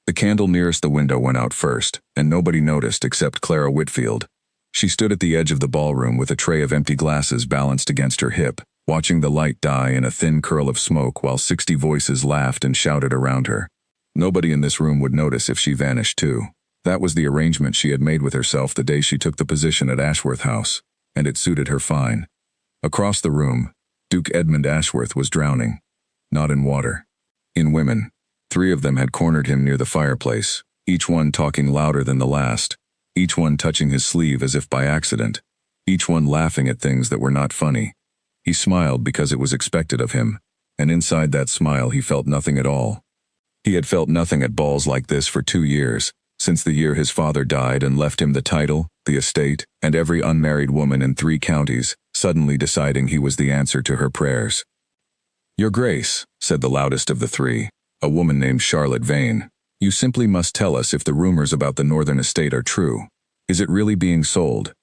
The candle nearest the window went out first, and nobody noticed except Clara Whitfield. She stood at the edge of the ballroom with a tray of empty glasses balanced against her hip, watching the light die in a thin curl of smoke while 60 voices laughed and shouted around her. Nobody in this room would notice if she vanished too. That was the arrangement she had made with herself the day she took the position at Ashworth House, and it suited her fine. Across the room, Duke Edmund Ashworth was drowning. Not in water. In women. 3 of them had cornered him near the fireplace, each one talking louder than the last, each one touching his sleeve as if by accident, each one laughing at things that were not funny. He smiled because it was expected of him, and inside that smile he felt nothing at all. He had felt nothing at balls like this for 2 years, since the year his father died and left him the title, the estate, and every unmarried woman in 3 counties, suddenly deciding he was the answer to her prayers. "Your Grace," said the loudest of the 3, a woman named Charlotte Vane, "you simply must tell us if the rumors about the Northern estate are true. Is it really being sold?"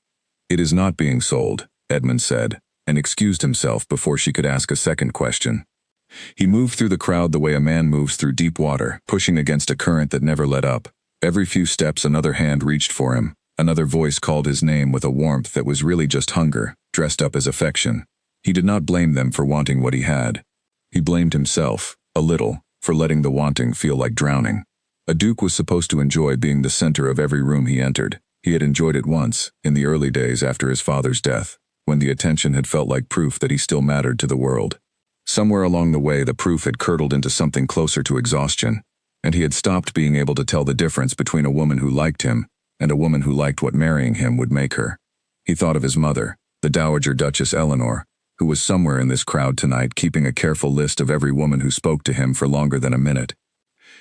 "It is not being sold," Edmund said, and excused himself before she could ask a second question. He moved through the crowd the way a man moves through deep water, pushing against a current that never let up. Every few steps another hand reached for him, another voice called his name with a warmth that was really just hunger, dressed up as affection. He did not blame them for wanting what he had. He blamed himself, a little, for letting the wanting feel like drowning. A duke was supposed to enjoy being the center of every room he entered. He had enjoyed it once, in the early days after his father's death, when the attention had felt like proof that he still mattered to the world. Somewhere along the way the proof had curdled into something closer to exhaustion, and he had stopped being able to tell the difference between a woman who liked him and a woman who liked what marrying him would make her. He thought of his mother, the Dowager Duchess Eleanor, who was somewhere in this crowd tonight keeping a careful list of every woman who spoke to him for longer than a minute.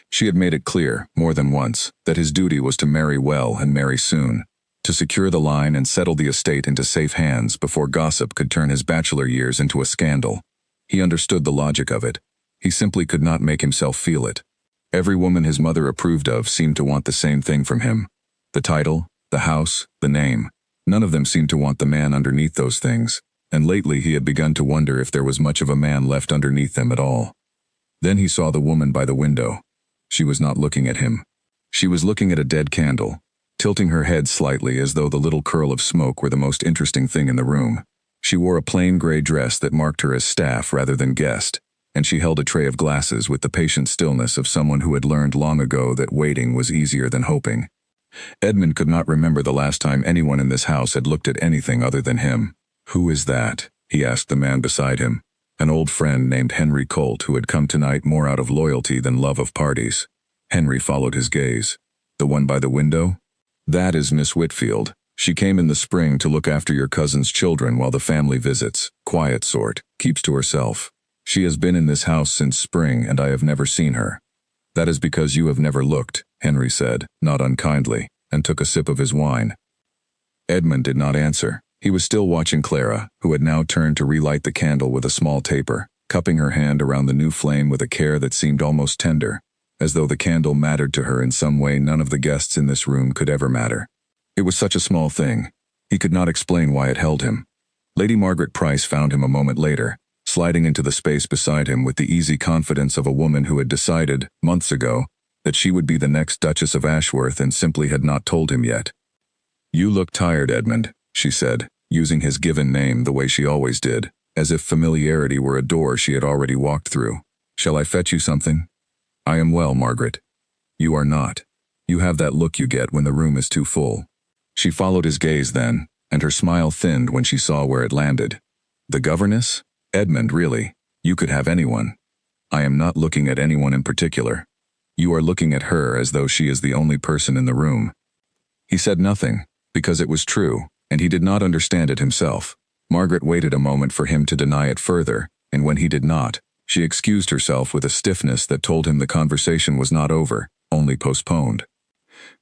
She had made it clear, more than once, that his duty was to marry well and marry soon, to secure the line and settle the estate into safe hands before gossip could turn his bachelor years into a scandal. He understood the logic of it. He simply could not make himself feel it. Every woman his mother approved of seemed to want the same thing from him. The title, the house, the name. None of them seemed to want the man underneath those things, and lately he had begun to wonder if there was much of a man left underneath them at all. Then he saw the woman by the window. She was not looking at him. She was looking at a dead candle, tilting her head slightly as though the little curl of smoke were the most interesting thing in the room. She wore a plain gray dress that marked her as staff rather than guest, and she held a tray of glasses with the patient stillness of someone who had learned long ago that waiting was easier than hoping. Edmund could not remember the last time anyone in this house had looked at anything other than him. "Who is that?" he asked the man beside him, an old friend named Henry Colt who had come tonight more out of loyalty than love of parties. Henry followed his gaze. "The one by the window? That is Miss Whitfield. She came in the spring to look after your cousin's children while the family visits. Quiet sort, keeps to herself. She has been in this house since spring and I have never seen her." "That is because you have never looked," Henry said, not unkindly, and took a sip of his wine. Edmund did not answer. He was still watching Clara, who had now turned to relight the candle with a small taper, cupping her hand around the new flame with a care that seemed almost tender, as though the candle mattered to her in some way none of the guests in this room could ever matter. It was such a small thing. He could not explain why it held him. Lady Margaret Price found him a moment later, sliding into the space beside him with the easy confidence of a woman who had decided, months ago, that she would be the next Duchess of Ashworth and simply had not told him yet. "You look tired, Edmund," she said, using his given name the way she always did, as if familiarity were a door she had already walked through. "Shall I fetch you something?" "I am well, Margaret." "You are not. You have that look you get when the room is too full." She followed his gaze then, and her smile thinned when she saw where it landed. "The governess? Edmund, really. You could have anyone." "I am not looking at anyone in particular." "You are looking at her as though she is the only person in the room." He said nothing, because it was true, and he did not understand it himself. Margaret waited a moment for him to deny it further, and when he did not, she excused herself with a stiffness that told him the conversation was not over, only postponed.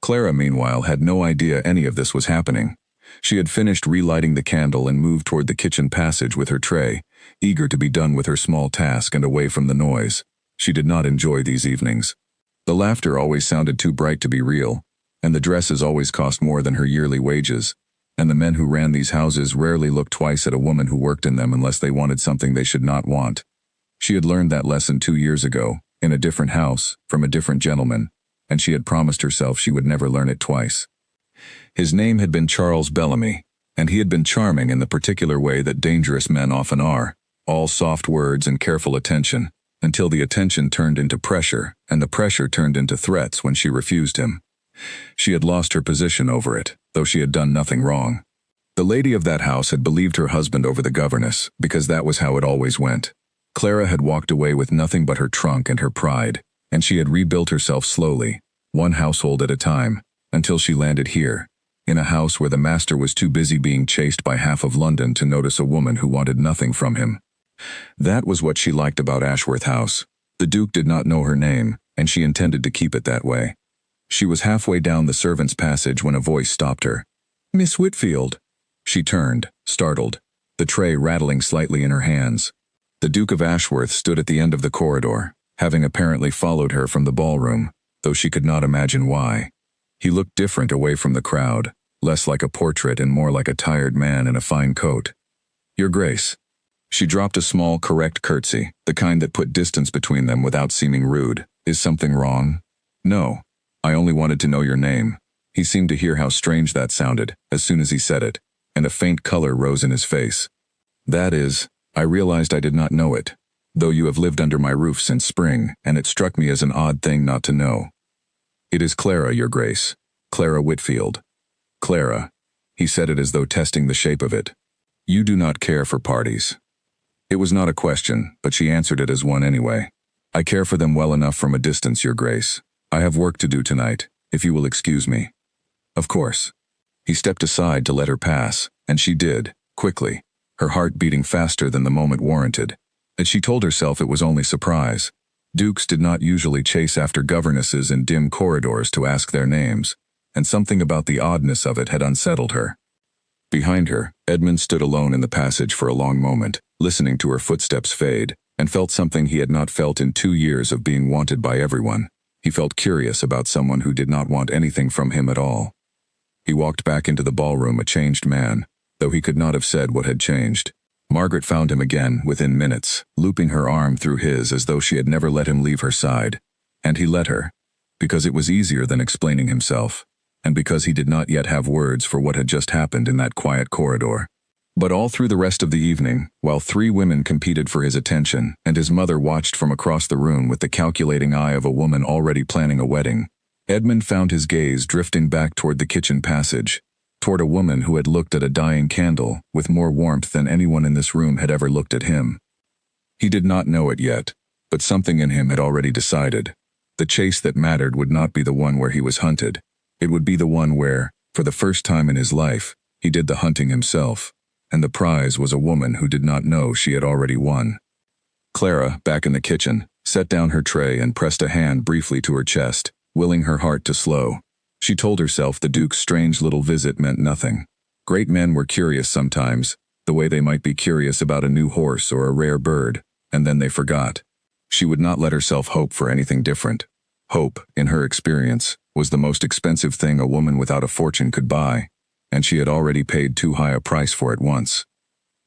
Clara, meanwhile, had no idea any of this was happening. She had finished relighting the candle and moved toward the kitchen passage with her tray, eager to be done with her small task and away from the noise. She did not enjoy these evenings. The laughter always sounded too bright to be real, and the dresses always cost more than her yearly wages, and the men who ran these houses rarely looked twice at a woman who worked in them unless they wanted something they should not want. She had learned that lesson 2 years ago, in a different house, from a different gentleman, and she had promised herself she would never learn it twice. His name had been Charles Bellamy, and he had been charming in the particular way that dangerous men often are, all soft words and careful attention, until the attention turned into pressure, and the pressure turned into threats when she refused him. She had lost her position over it, though she had done nothing wrong. The lady of that house had believed her husband over the governess, because that was how it always went. Clara had walked away with nothing but her trunk and her pride, and she had rebuilt herself slowly, one household at a time, until she landed here, in a house where the master was too busy being chased by half of London to notice a woman who wanted nothing from him. That was what she liked about Ashworth House. The Duke did not know her name, and she intended to keep it that way. She was halfway down the servants' passage when a voice stopped her. "Miss Whitfield." She turned, startled, the tray rattling slightly in her hands. The Duke of Ashworth stood at the end of the corridor, having apparently followed her from the ballroom, though she could not imagine why. He looked different away from the crowd, less like a portrait and more like a tired man in a fine coat. "Your Grace." She dropped a small, correct curtsy, the kind that put distance between them without seeming rude. "Is something wrong?" "No. I only wanted to know your name." He seemed to hear how strange that sounded, as soon as he said it, and a faint color rose in his face. "That is, I realized I did not know it, though you have lived under my roof since spring, and it struck me as an odd thing not to know." "It is Clara, Your Grace. Clara Whitfield." "Clara." He said it as though testing the shape of it. "You do not care for parties." It was not a question, but she answered it as one anyway. "I care for them well enough from a distance, Your Grace. I have work to do tonight, if you will excuse me." "Of course." He stepped aside to let her pass, and she did, quickly, her heart beating faster than the moment warranted. And she told herself it was only surprise. Dukes did not usually chase after governesses in dim corridors to ask their names, and something about the oddness of it had unsettled her. Behind her, Edmund stood alone in the passage for a long moment, listening to her footsteps fade, and felt something he had not felt in 2 years of being wanted by everyone. He felt curious about someone who did not want anything from him at all. He walked back into the ballroom a changed man, though he could not have said what had changed. Margaret found him again within minutes, looping her arm through his as though she had never let him leave her side. And he let her, because it was easier than explaining himself, and because he did not yet have words for what had just happened in that quiet corridor. But all through the rest of the evening, while 3 women competed for his attention, and his mother watched from across the room with the calculating eye of a woman already planning a wedding, Edmund found his gaze drifting back toward the kitchen passage, toward a woman who had looked at a dying candle with more warmth than anyone in this room had ever looked at him. He did not know it yet, but something in him had already decided. The chase that mattered would not be the one where he was hunted. It would be the one where, for the first time in his life, he did the hunting himself, and the prize was a woman who did not know she had already won. Clara, back in the kitchen, set down her tray and pressed a hand briefly to her chest, willing her heart to slow. She told herself the Duke's strange little visit meant nothing. Great men were curious sometimes, the way they might be curious about a new horse or a rare bird, and then they forgot. She would not let herself hope for anything different. Hope, in her experience, was the most expensive thing a woman without a fortune could buy, and she had already paid too high a price for it once.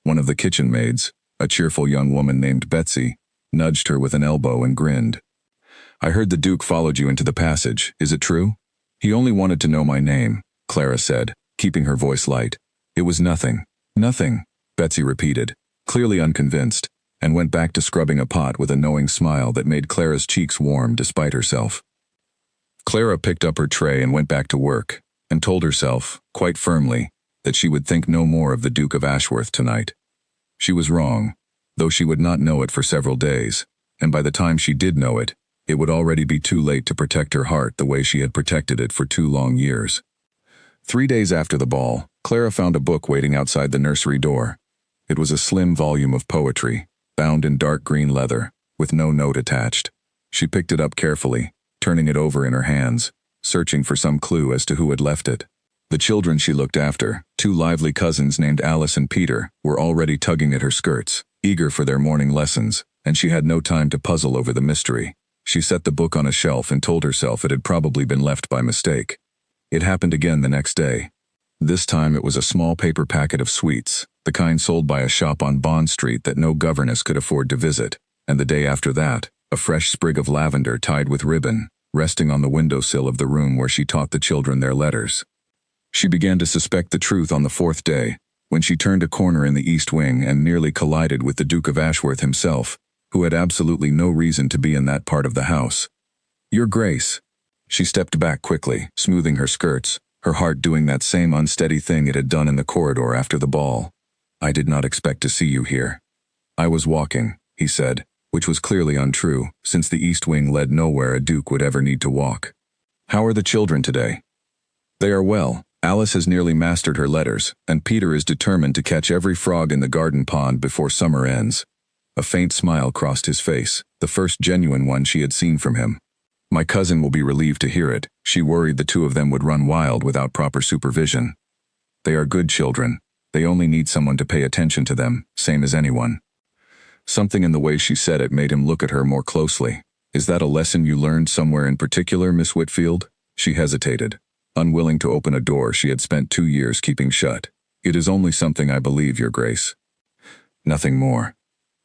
One of the kitchen maids, a cheerful young woman named Betsy, nudged her with an elbow and grinned. "I heard the Duke followed you into the passage. Is it true?" "He only wanted to know my name," Clara said, keeping her voice light. "It was nothing." "Nothing," Betsy repeated, clearly unconvinced, and went back to scrubbing a pot with a knowing smile that made Clara's cheeks warm despite herself. Clara picked up her tray and went back to work, and told herself, quite firmly, that she would think no more of the Duke of Ashworth tonight. She was wrong, though she would not know it for several days, and by the time she did know it, it would already be too late to protect her heart the way she had protected it for 2 long years. 3 days after the ball, Clara found a book waiting outside the nursery door. It was a slim volume of poetry, bound in dark green leather, with no note attached. She picked it up carefully, turning it over in her hands, searching for some clue as to who had left it. The children she looked after, 2 lively cousins named Alice and Peter, were already tugging at her skirts, eager for their morning lessons, and she had no time to puzzle over the mystery. She set the book on a shelf and told herself it had probably been left by mistake. It happened again the next day. This time it was a small paper packet of sweets, the kind sold by a shop on Bond Street that no governess could afford to visit, and the day after that, a fresh sprig of lavender tied with ribbon, resting on the windowsill of the room where she taught the children their letters. She began to suspect the truth on the fourth day, when she turned a corner in the east wing and nearly collided with the Duke of Ashworth himself, who had absolutely no reason to be in that part of the house. "Your Grace." She stepped back quickly, smoothing her skirts, her heart doing that same unsteady thing it had done in the corridor after the ball. "I did not expect to see you here." "I was walking," he said, which was clearly untrue, since the east wing led nowhere a duke would ever need to walk. "How are the children today?" "They are well. Alice has nearly mastered her letters, and Peter is determined to catch every frog in the garden pond before summer ends." A faint smile crossed his face, the first genuine one she had seen from him. "My cousin will be relieved to hear it. She worried the two of them would run wild without proper supervision." "They are good children. They only need someone to pay attention to them, same as anyone." Something in the way she said it made him look at her more closely. "Is that a lesson you learned somewhere in particular, Miss Whitfield?" She hesitated, unwilling to open a door she had spent 2 years keeping shut. "It is only something I believe, Your Grace." "Nothing more."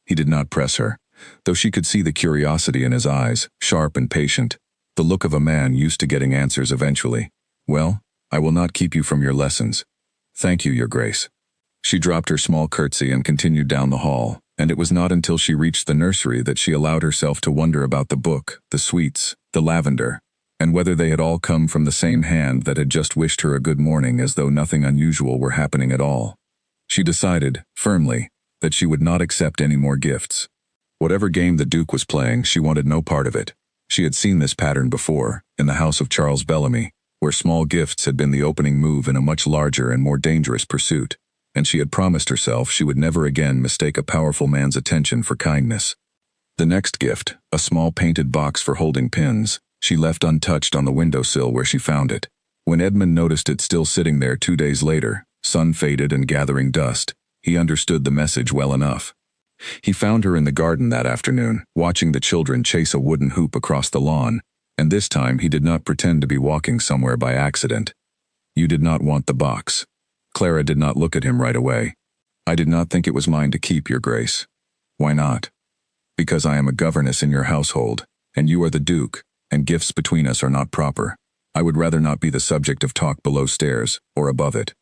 He did not press her, though she could see the curiosity in his eyes, sharp and patient, the look of a man used to getting answers eventually. "Well, I will not keep you from your lessons. Thank you, Your Grace." She dropped her small curtsy and continued down the hall, and it was not until she reached the nursery that she allowed herself to wonder about the book, the sweets, the lavender, and whether they had all come from the same hand that had just wished her a good morning as though nothing unusual were happening at all. She decided, firmly, that she would not accept any more gifts. Whatever game the Duke was playing, she wanted no part of it. She had seen this pattern before, in the house of Charles Bellamy, where small gifts had been the opening move in a much larger and more dangerous pursuit, and she had promised herself she would never again mistake a powerful man's attention for kindness. The next gift, a small painted box for holding pins, she left untouched on the windowsill where she found it. When Edmund noticed it still sitting there 2 days later, sun-faded and gathering dust, he understood the message well enough. He found her in the garden that afternoon, watching the children chase a wooden hoop across the lawn, and this time he did not pretend to be walking somewhere by accident. "You did not want the box." Clara did not look at him right away. "I did not think it was mine to keep, Your Grace." "Why not?" "Because I am a governess in your household, and you are the Duke, and gifts between us are not proper. I would rather not be the subject of talk below stairs, or above it."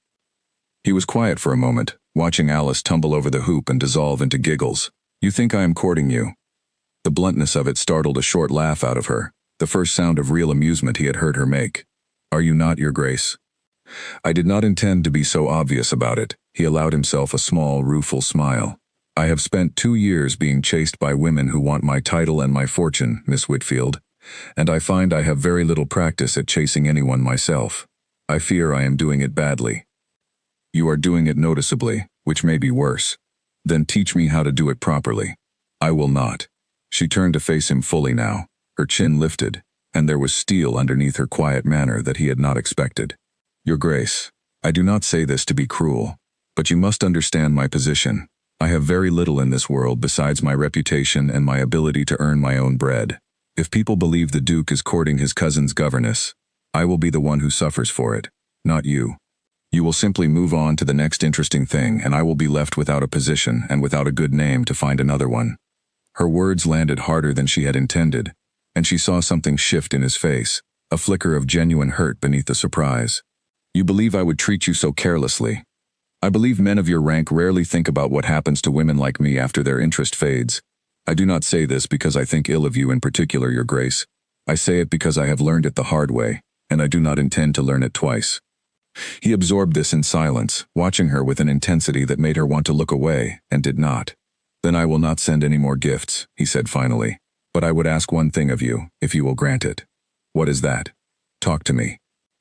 He was quiet for a moment, watching Alice tumble over the hoop and dissolve into giggles. "You think I am courting you?" The bluntness of it startled a short laugh out of her, the first sound of real amusement he had heard her make. "Are you not, Your Grace?" "I did not intend to be so obvious about it." He allowed himself a small, rueful smile. "I have spent 2 years being chased by women who want my title and my fortune, Miss Whitfield, and I find I have very little practice at chasing anyone myself. I fear I am doing it badly." "You are doing it noticeably, which may be worse. Then teach me how to do it properly." "I will not." She turned to face him fully now, her chin lifted, and there was steel underneath her quiet manner that he had not expected. "Your Grace, I do not say this to be cruel, but you must understand my position. I have very little in this world besides my reputation and my ability to earn my own bread. If people believe the Duke is courting his cousin's governess, I will be the one who suffers for it, not you. You will simply move on to the next interesting thing, and I will be left without a position and without a good name to find another one." Her words landed harder than she had intended, and she saw something shift in his face, a flicker of genuine hurt beneath the surprise. "You believe I would treat you so carelessly? I believe men of your rank rarely think about what happens to women like me after their interest fades. I do not say this because I think ill of you in particular, Your Grace. I say it because I have learned it the hard way, and I do not intend to learn it twice." He absorbed this in silence, watching her with an intensity that made her want to look away, and did not. "Then I will not send any more gifts," he said finally. "But I would ask one thing of you, if you will grant it." "What is that?" "Talk to me.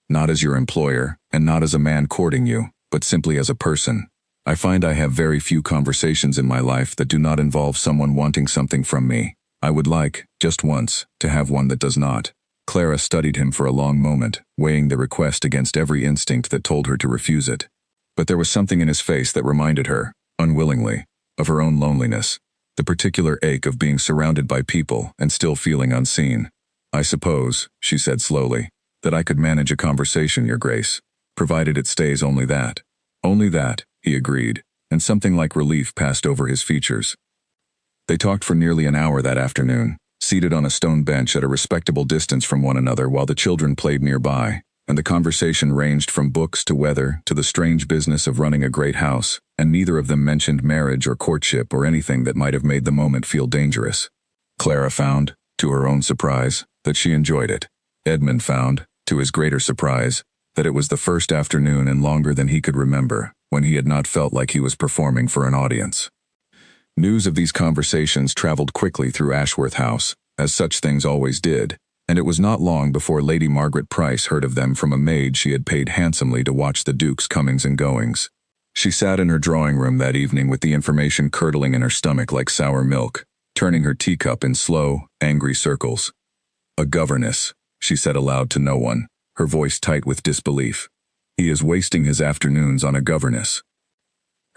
Not as your employer, and not as a man courting you, but simply as a person. I find I have very few conversations in my life that do not involve someone wanting something from me. I would like, just once, to have one that does not." Clara studied him for a long moment, weighing the request against every instinct that told her to refuse it. But there was something in his face that reminded her, unwillingly, of her own loneliness, the particular ache of being surrounded by people and still feeling unseen. "I suppose," she said slowly, "that I could manage a conversation, Your Grace, provided it stays only that." "Only that," he agreed, and something like relief passed over his features. They talked for nearly an hour that afternoon, seated on a stone bench at a respectable distance from one another while the children played nearby, and the conversation ranged from books to weather to the strange business of running a great house, and neither of them mentioned marriage or courtship or anything that might have made the moment feel dangerous. Clara found, to her own surprise, that she enjoyed it. Edmund found, to his greater surprise, that it was the first afternoon in longer than he could remember when he had not felt like he was performing for an audience. News of these conversations traveled quickly through Ashworth House, as such things always did, and it was not long before Lady Margaret Price heard of them from a maid she had paid handsomely to watch the Duke's comings and goings. She sat in her drawing room that evening with the information curdling in her stomach like sour milk, turning her teacup in slow, angry circles. "A governess," she said aloud to no one, her voice tight with disbelief. "He is wasting his afternoons on a governess."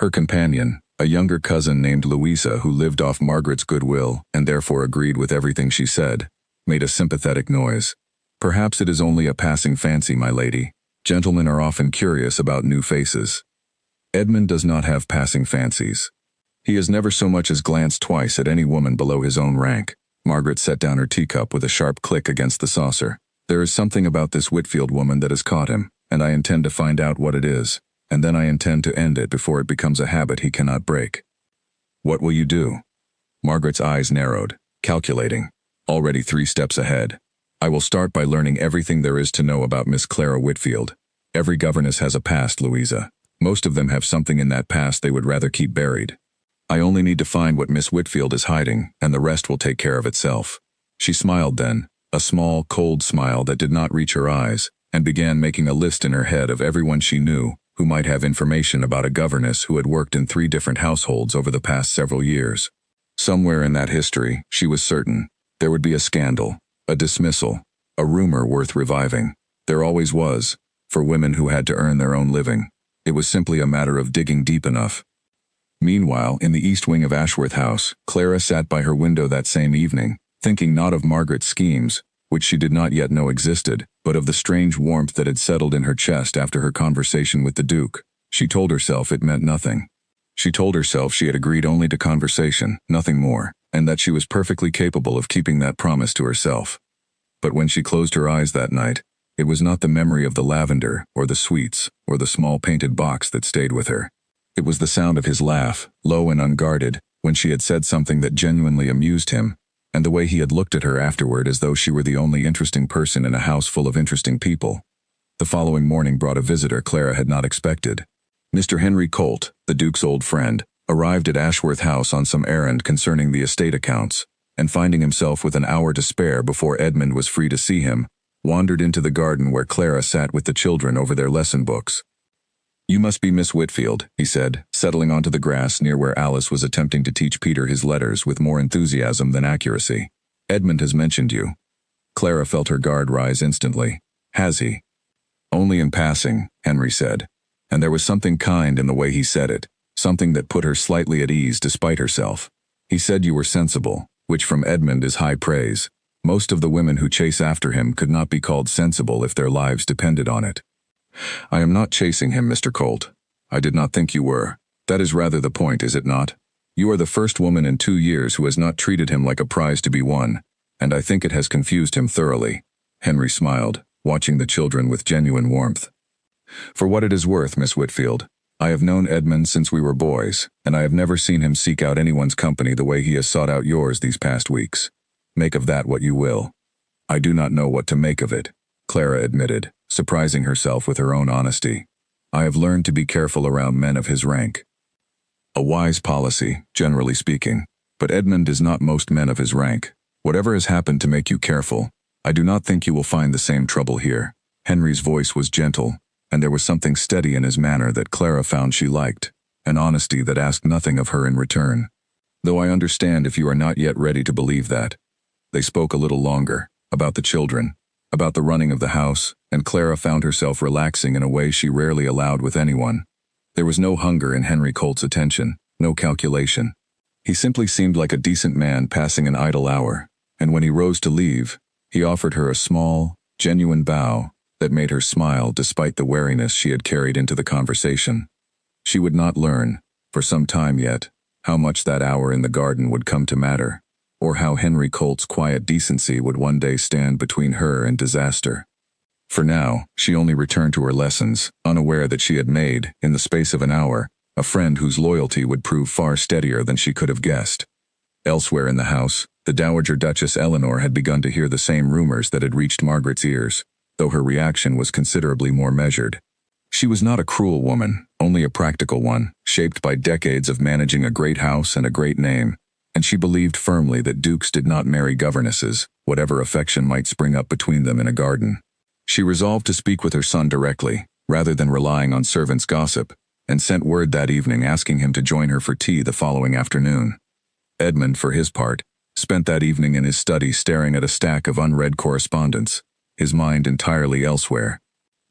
Her companion, a younger cousin named Louisa who lived off Margaret's goodwill and therefore agreed with everything she said, made a sympathetic noise. "Perhaps it is only a passing fancy, my lady. Gentlemen are often curious about new faces." Edmund does not have passing fancies. He has never so much as glanced twice at any woman below his own rank. Margaret set down her teacup with a sharp click against the saucer. "There is something about this Whitfield woman that has caught him, and I intend to find out what it is, and then I intend to end it before it becomes a habit he cannot break." "What will you do?" Margaret's eyes narrowed, calculating, already 3 steps ahead. "I will start by learning everything there is to know about Miss Clara Whitfield. Every governess has a past, Louisa. Most of them have something in that past they would rather keep buried. I only need to find what Miss Whitfield is hiding, and the rest will take care of itself." She smiled then, a small, cold smile that did not reach her eyes, and began making a list in her head of everyone she knew who might have information about a governess who had worked in 3 different households over the past several years. Somewhere in that history, she was certain, there would be a scandal, a dismissal, a rumor worth reviving. There always was, for women who had to earn their own living. It was simply a matter of digging deep enough. Meanwhile, in the east wing of Ashworth House, Clara sat by her window that same evening, thinking not of Margaret's schemes, which she did not yet know existed, but of the strange warmth that had settled in her chest after her conversation with the Duke. She told herself it meant nothing. She told herself she had agreed only to conversation, nothing more, and that she was perfectly capable of keeping that promise to herself. But when she closed her eyes that night, it was not the memory of the lavender, or the sweets, or the small painted box that stayed with her. It was the sound of his laugh, low and unguarded, when she had said something that genuinely amused him, and the way he had looked at her afterward as though she were the only interesting person in a house full of interesting people. The following morning brought a visitor Clara had not expected. Mr. Henry Colt, the Duke's old friend, arrived at Ashworth House on some errand concerning the estate accounts, and finding himself with an hour to spare before Edmund was free to see him, wandered into the garden where Clara sat with the children over their lesson books. "You must be Miss Whitfield," he said, settling onto the grass near where Alice was attempting to teach Peter his letters with more enthusiasm than accuracy. "Edmund has mentioned you." Clara felt her guard rise instantly. "Has he?" "Only in passing," Henry said, and there was something kind in the way he said it, something that put her slightly at ease despite herself. "He said you were sensible, which from Edmund is high praise. Most of the women who chase after him could not be called sensible if their lives depended on it." "I am not chasing him, Mr. Colt. I did not think you were. That is rather the point, is it not? You are the first woman in 2 years who has not treated him like a prize to be won, and I think it has confused him thoroughly." Henry smiled, watching the children with genuine warmth. "For what it is worth, Miss Whitfield, I have known Edmund since we were boys, and I have never seen him seek out anyone's company the way he has sought out yours these past weeks. Make of that what you will." "I do not know what to make of it," Clara admitted, surprising herself with her own honesty. "I have learned to be careful around men of his rank." "A wise policy, generally speaking, but Edmund is not most men of his rank. Whatever has happened to make you careful, I do not think you will find the same trouble here." Henry's voice was gentle, and there was something steady in his manner that Clara found she liked, an honesty that asked nothing of her in return. "Though I understand if you are not yet ready to believe that." They spoke a little longer, about the children, about the running of the house, and Clara found herself relaxing in a way she rarely allowed with anyone. There was no hunger in Henry Colt's attention, no calculation. He simply seemed like a decent man passing an idle hour, and when he rose to leave, he offered her a small, genuine bow that made her smile despite the wariness she had carried into the conversation. She would not learn, for some time yet, how much that hour in the garden would come to matter, or how Henry Colt's quiet decency would one day stand between her and disaster. For now, she only returned to her lessons, unaware that she had made, in the space of an hour, a friend whose loyalty would prove far steadier than she could have guessed. Elsewhere in the house, the Dowager Duchess Eleanor had begun to hear the same rumors that had reached Margaret's ears, though her reaction was considerably more measured. She was not a cruel woman, only a practical one, shaped by decades of managing a great house and a great name, and she believed firmly that dukes did not marry governesses, whatever affection might spring up between them in a garden. She resolved to speak with her son directly, rather than relying on servants' gossip, and sent word that evening asking him to join her for tea the following afternoon. Edmund, for his part, spent that evening in his study staring at a stack of unread correspondence, his mind entirely elsewhere.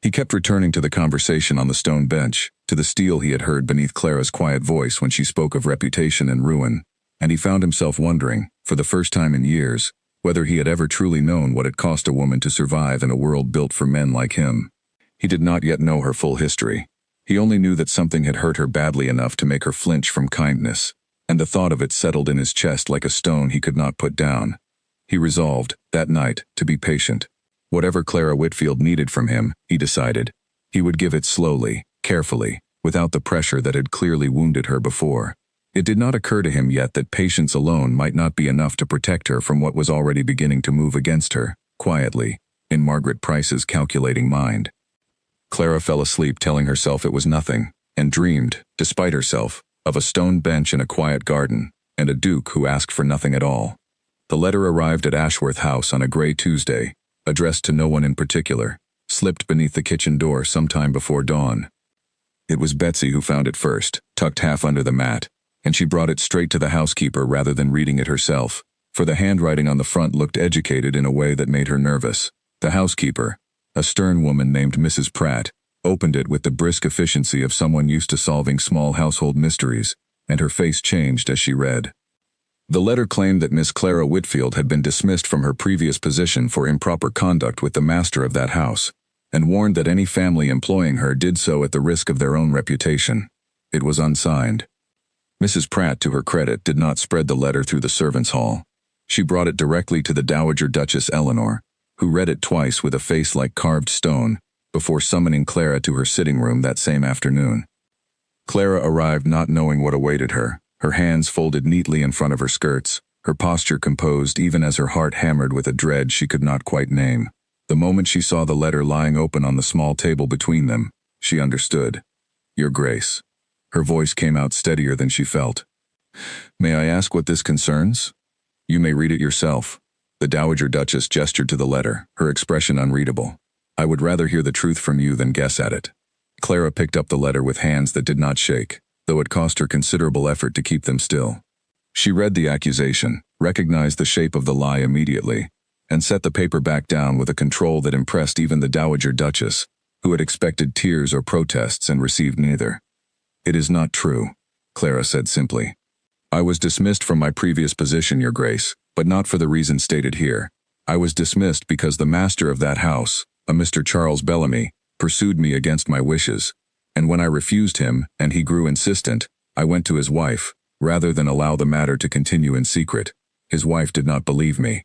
He kept returning to the conversation on the stone bench, to the steel he had heard beneath Clara's quiet voice when she spoke of reputation and ruin, and he found himself wondering, for the first time in years, whether he had ever truly known what it cost a woman to survive in a world built for men like him. He did not yet know her full history. He only knew that something had hurt her badly enough to make her flinch from kindness, and the thought of it settled in his chest like a stone he could not put down. He resolved, that night, to be patient. Whatever Clara Whitfield needed from him, he decided, he would give it slowly, carefully, without the pressure that had clearly wounded her before. It did not occur to him yet that patience alone might not be enough to protect her from what was already beginning to move against her, quietly, in Margaret Price's calculating mind. Clara fell asleep telling herself it was nothing, and dreamed, despite herself, of a stone bench in a quiet garden, and a duke who asked for nothing at all. The letter arrived at Ashworth House on a grey Tuesday, addressed to no one in particular, slipped beneath the kitchen door sometime before dawn. It was Betsy who found it first, tucked half under the mat, and she brought it straight to the housekeeper rather than reading it herself, for the handwriting on the front looked educated in a way that made her nervous. The housekeeper, a stern woman named Mrs. Pratt, opened it with the brisk efficiency of someone used to solving small household mysteries, and her face changed as she read. The letter claimed that Miss Clara Whitfield had been dismissed from her previous position for improper conduct with the master of that house, and warned that any family employing her did so at the risk of their own reputation. It was unsigned. Mrs. Pratt, to her credit, did not spread the letter through the servants' hall. She brought it directly to the Dowager Duchess Eleanor, who read it twice with a face like carved stone, before summoning Clara to her sitting room that same afternoon. Clara arrived not knowing what awaited her, her hands folded neatly in front of her skirts, her posture composed even as her heart hammered with a dread she could not quite name. The moment she saw the letter lying open on the small table between them, she understood. "Your Grace." Her voice came out steadier than she felt. "May I ask what this concerns?" "You may read it yourself." The Dowager Duchess gestured to the letter, her expression unreadable. "I would rather hear the truth from you than guess at it." Clara picked up the letter with hands that did not shake, though it cost her considerable effort to keep them still. She read the accusation, recognized the shape of the lie immediately, and set the paper back down with a control that impressed even the Dowager Duchess, who had expected tears or protests and received neither. "It is not true," Clara said simply. "I was dismissed from my previous position, Your Grace, but not for the reason stated here. I was dismissed because the master of that house, a Mr. Charles Bellamy, pursued me against my wishes, and when I refused him, and he grew insistent, I went to his wife, rather than allow the matter to continue in secret. His wife did not believe me.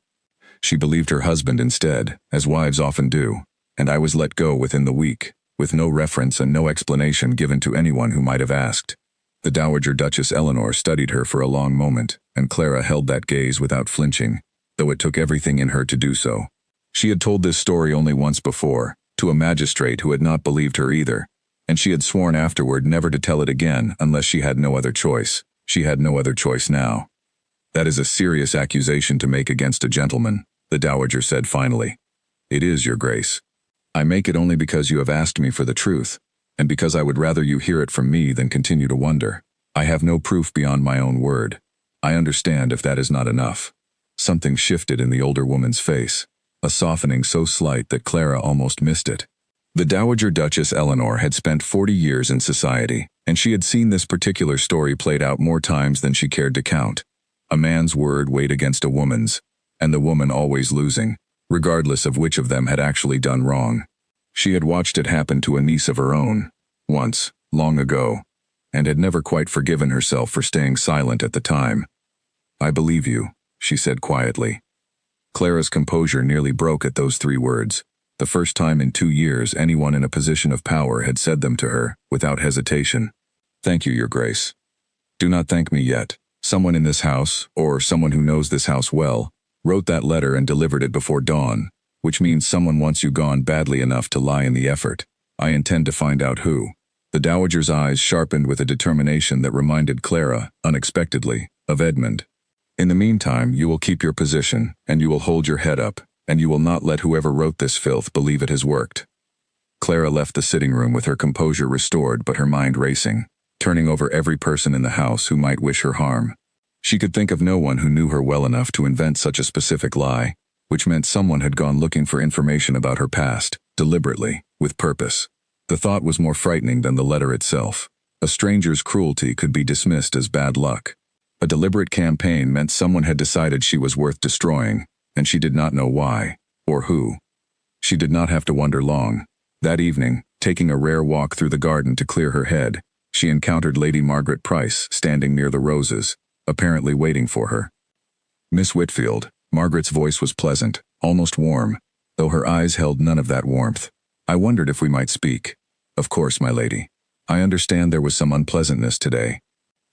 She believed her husband instead, as wives often do, and I was let go within the week, with no reference and no explanation given to anyone who might have asked." The Dowager Duchess Eleanor studied her for a long moment, and Clara held that gaze without flinching, though it took everything in her to do so. She had told this story only once before, to a magistrate who had not believed her either, and she had sworn afterward never to tell it again unless she had no other choice. She had no other choice now. "That is a serious accusation to make against a gentleman," the Dowager said finally. "It is, Your Grace. I make it only because you have asked me for the truth, and because I would rather you hear it from me than continue to wonder. I have no proof beyond my own word. I understand if that is not enough." Something shifted in the older woman's face, a softening so slight that Clara almost missed it. The Dowager Duchess Eleanor had spent 40 years in society, and she had seen this particular story played out more times than she cared to count. A man's word weighed against a woman's, and the woman always losing, regardless of which of them had actually done wrong. She had watched it happen to a niece of her own, once, long ago, and had never quite forgiven herself for staying silent at the time. "I believe you," she said quietly. Clara's composure nearly broke at those 3 words. The first time in 2 years anyone in a position of power had said them to her, without hesitation. "Thank you, Your Grace." "Do not thank me yet. Someone in this house, or someone who knows this house well, wrote that letter and delivered it before dawn, which means someone wants you gone badly enough to lie in the effort. I intend to find out who." The dowager's eyes sharpened with a determination that reminded Clara, unexpectedly, of Edmund. "In the meantime, you will keep your position, and you will hold your head up, and you will not let whoever wrote this filth believe it has worked." Clara left the sitting room with her composure restored but her mind racing, turning over every person in the house who might wish her harm. She could think of no one who knew her well enough to invent such a specific lie, which meant someone had gone looking for information about her past, deliberately, with purpose. The thought was more frightening than the letter itself. A stranger's cruelty could be dismissed as bad luck. A deliberate campaign meant someone had decided she was worth destroying, and she did not know why, or who. She did not have to wonder long. That evening, taking a rare walk through the garden to clear her head, she encountered Lady Margaret Price standing near the roses, apparently waiting for her. "Miss Whitfield." Margaret's voice was pleasant, almost warm, though her eyes held none of that warmth. "I wondered if we might speak." "Of course, my lady. I understand there was some unpleasantness today.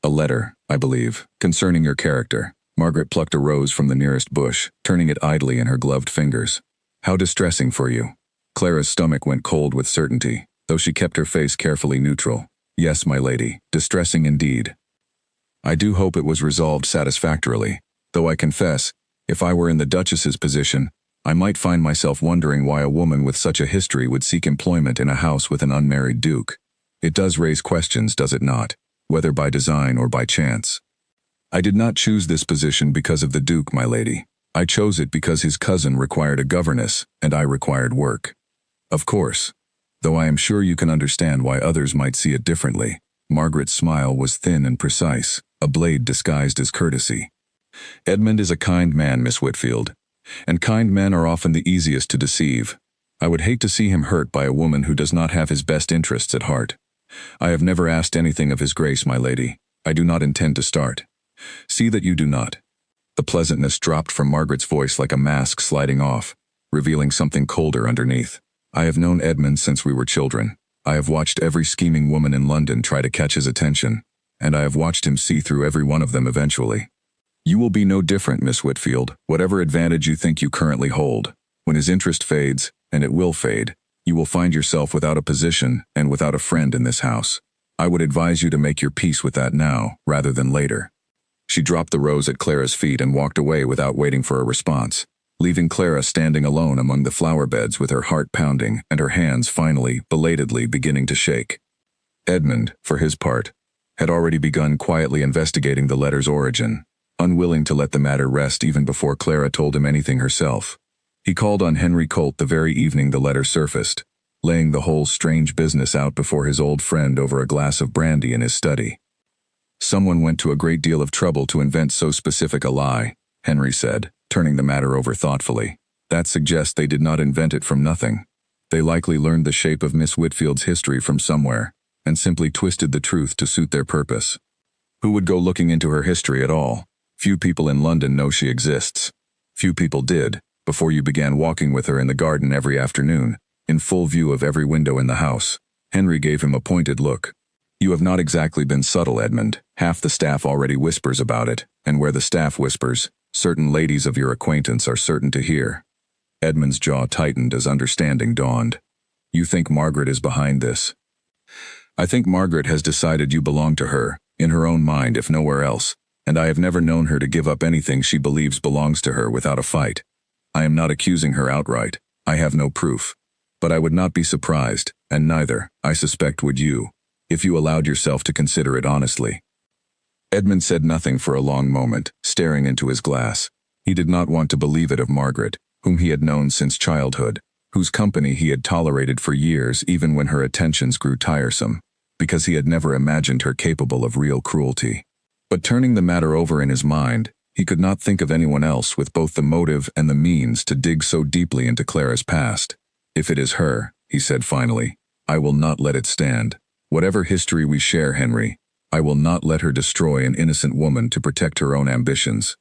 A letter, I believe, concerning your character." Margaret plucked a rose from the nearest bush, turning it idly in her gloved fingers. "How distressing for you." Clara's stomach went cold with certainty, though she kept her face carefully neutral. "Yes, my lady, distressing indeed. I do hope it was resolved satisfactorily, though I confess, if I were in the Duchess's position, I might find myself wondering why a woman with such a history would seek employment in a house with an unmarried duke. It does raise questions, does it not, whether by design or by chance? I did not choose this position because of the duke, my lady. I chose it because his cousin required a governess, and I required work. Of course, though I am sure you can understand why others might see it differently." Margaret's smile was thin and precise, a blade disguised as courtesy. "Edmund is a kind man, Miss Whitfield, and kind men are often the easiest to deceive. I would hate to see him hurt by a woman who does not have his best interests at heart. I have never asked anything of his grace, my lady. I do not intend to start. See that you do not." The pleasantness dropped from Margaret's voice like a mask sliding off, revealing something colder underneath. "I have known Edmund since we were children. I have watched every scheming woman in London try to catch his attention, and I have watched him see through every one of them eventually. You will be no different, Miss Whitfield, whatever advantage you think you currently hold. When his interest fades, and it will fade, you will find yourself without a position and without a friend in this house. I would advise you to make your peace with that now, rather than later." She dropped the rose at Clara's feet and walked away without waiting for a response, leaving Clara standing alone among the flower beds with her heart pounding and her hands finally, belatedly beginning to shake. Edmund, for his part, had already begun quietly investigating the letter's origin, unwilling to let the matter rest even before Clara told him anything herself. He called on Henry Colt the very evening the letter surfaced, laying the whole strange business out before his old friend over a glass of brandy in his study. "Someone went to a great deal of trouble to invent so specific a lie," Henry said, turning the matter over thoughtfully. "That suggests they did not invent it from nothing. They likely learned the shape of Miss Whitfield's history from somewhere, and simply twisted the truth to suit their purpose. Who would go looking into her history at all? Few people in London know she exists. Few people did, before you began walking with her in the garden every afternoon, in full view of every window in the house." Henry gave him a pointed look. "You have not exactly been subtle, Edmund. Half the staff already whispers about it, and where the staff whispers, certain ladies of your acquaintance are certain to hear." Edmund's jaw tightened as understanding dawned. "You think Margaret is behind this?" "I think Margaret has decided you belong to her, in her own mind if nowhere else, and I have never known her to give up anything she believes belongs to her without a fight. I am not accusing her outright. I have no proof. But I would not be surprised, and neither, I suspect, would you, if you allowed yourself to consider it honestly." Edmund said nothing for a long moment, staring into his glass. He did not want to believe it of Margaret, whom he had known since childhood, whose company he had tolerated for years even when her attentions grew tiresome, because he had never imagined her capable of real cruelty. But turning the matter over in his mind, he could not think of anyone else with both the motive and the means to dig so deeply into Clara's past. "If it is her," he said finally, "I will not let it stand. Whatever history we share, Henry, I will not let her destroy an innocent woman to protect her own ambitions."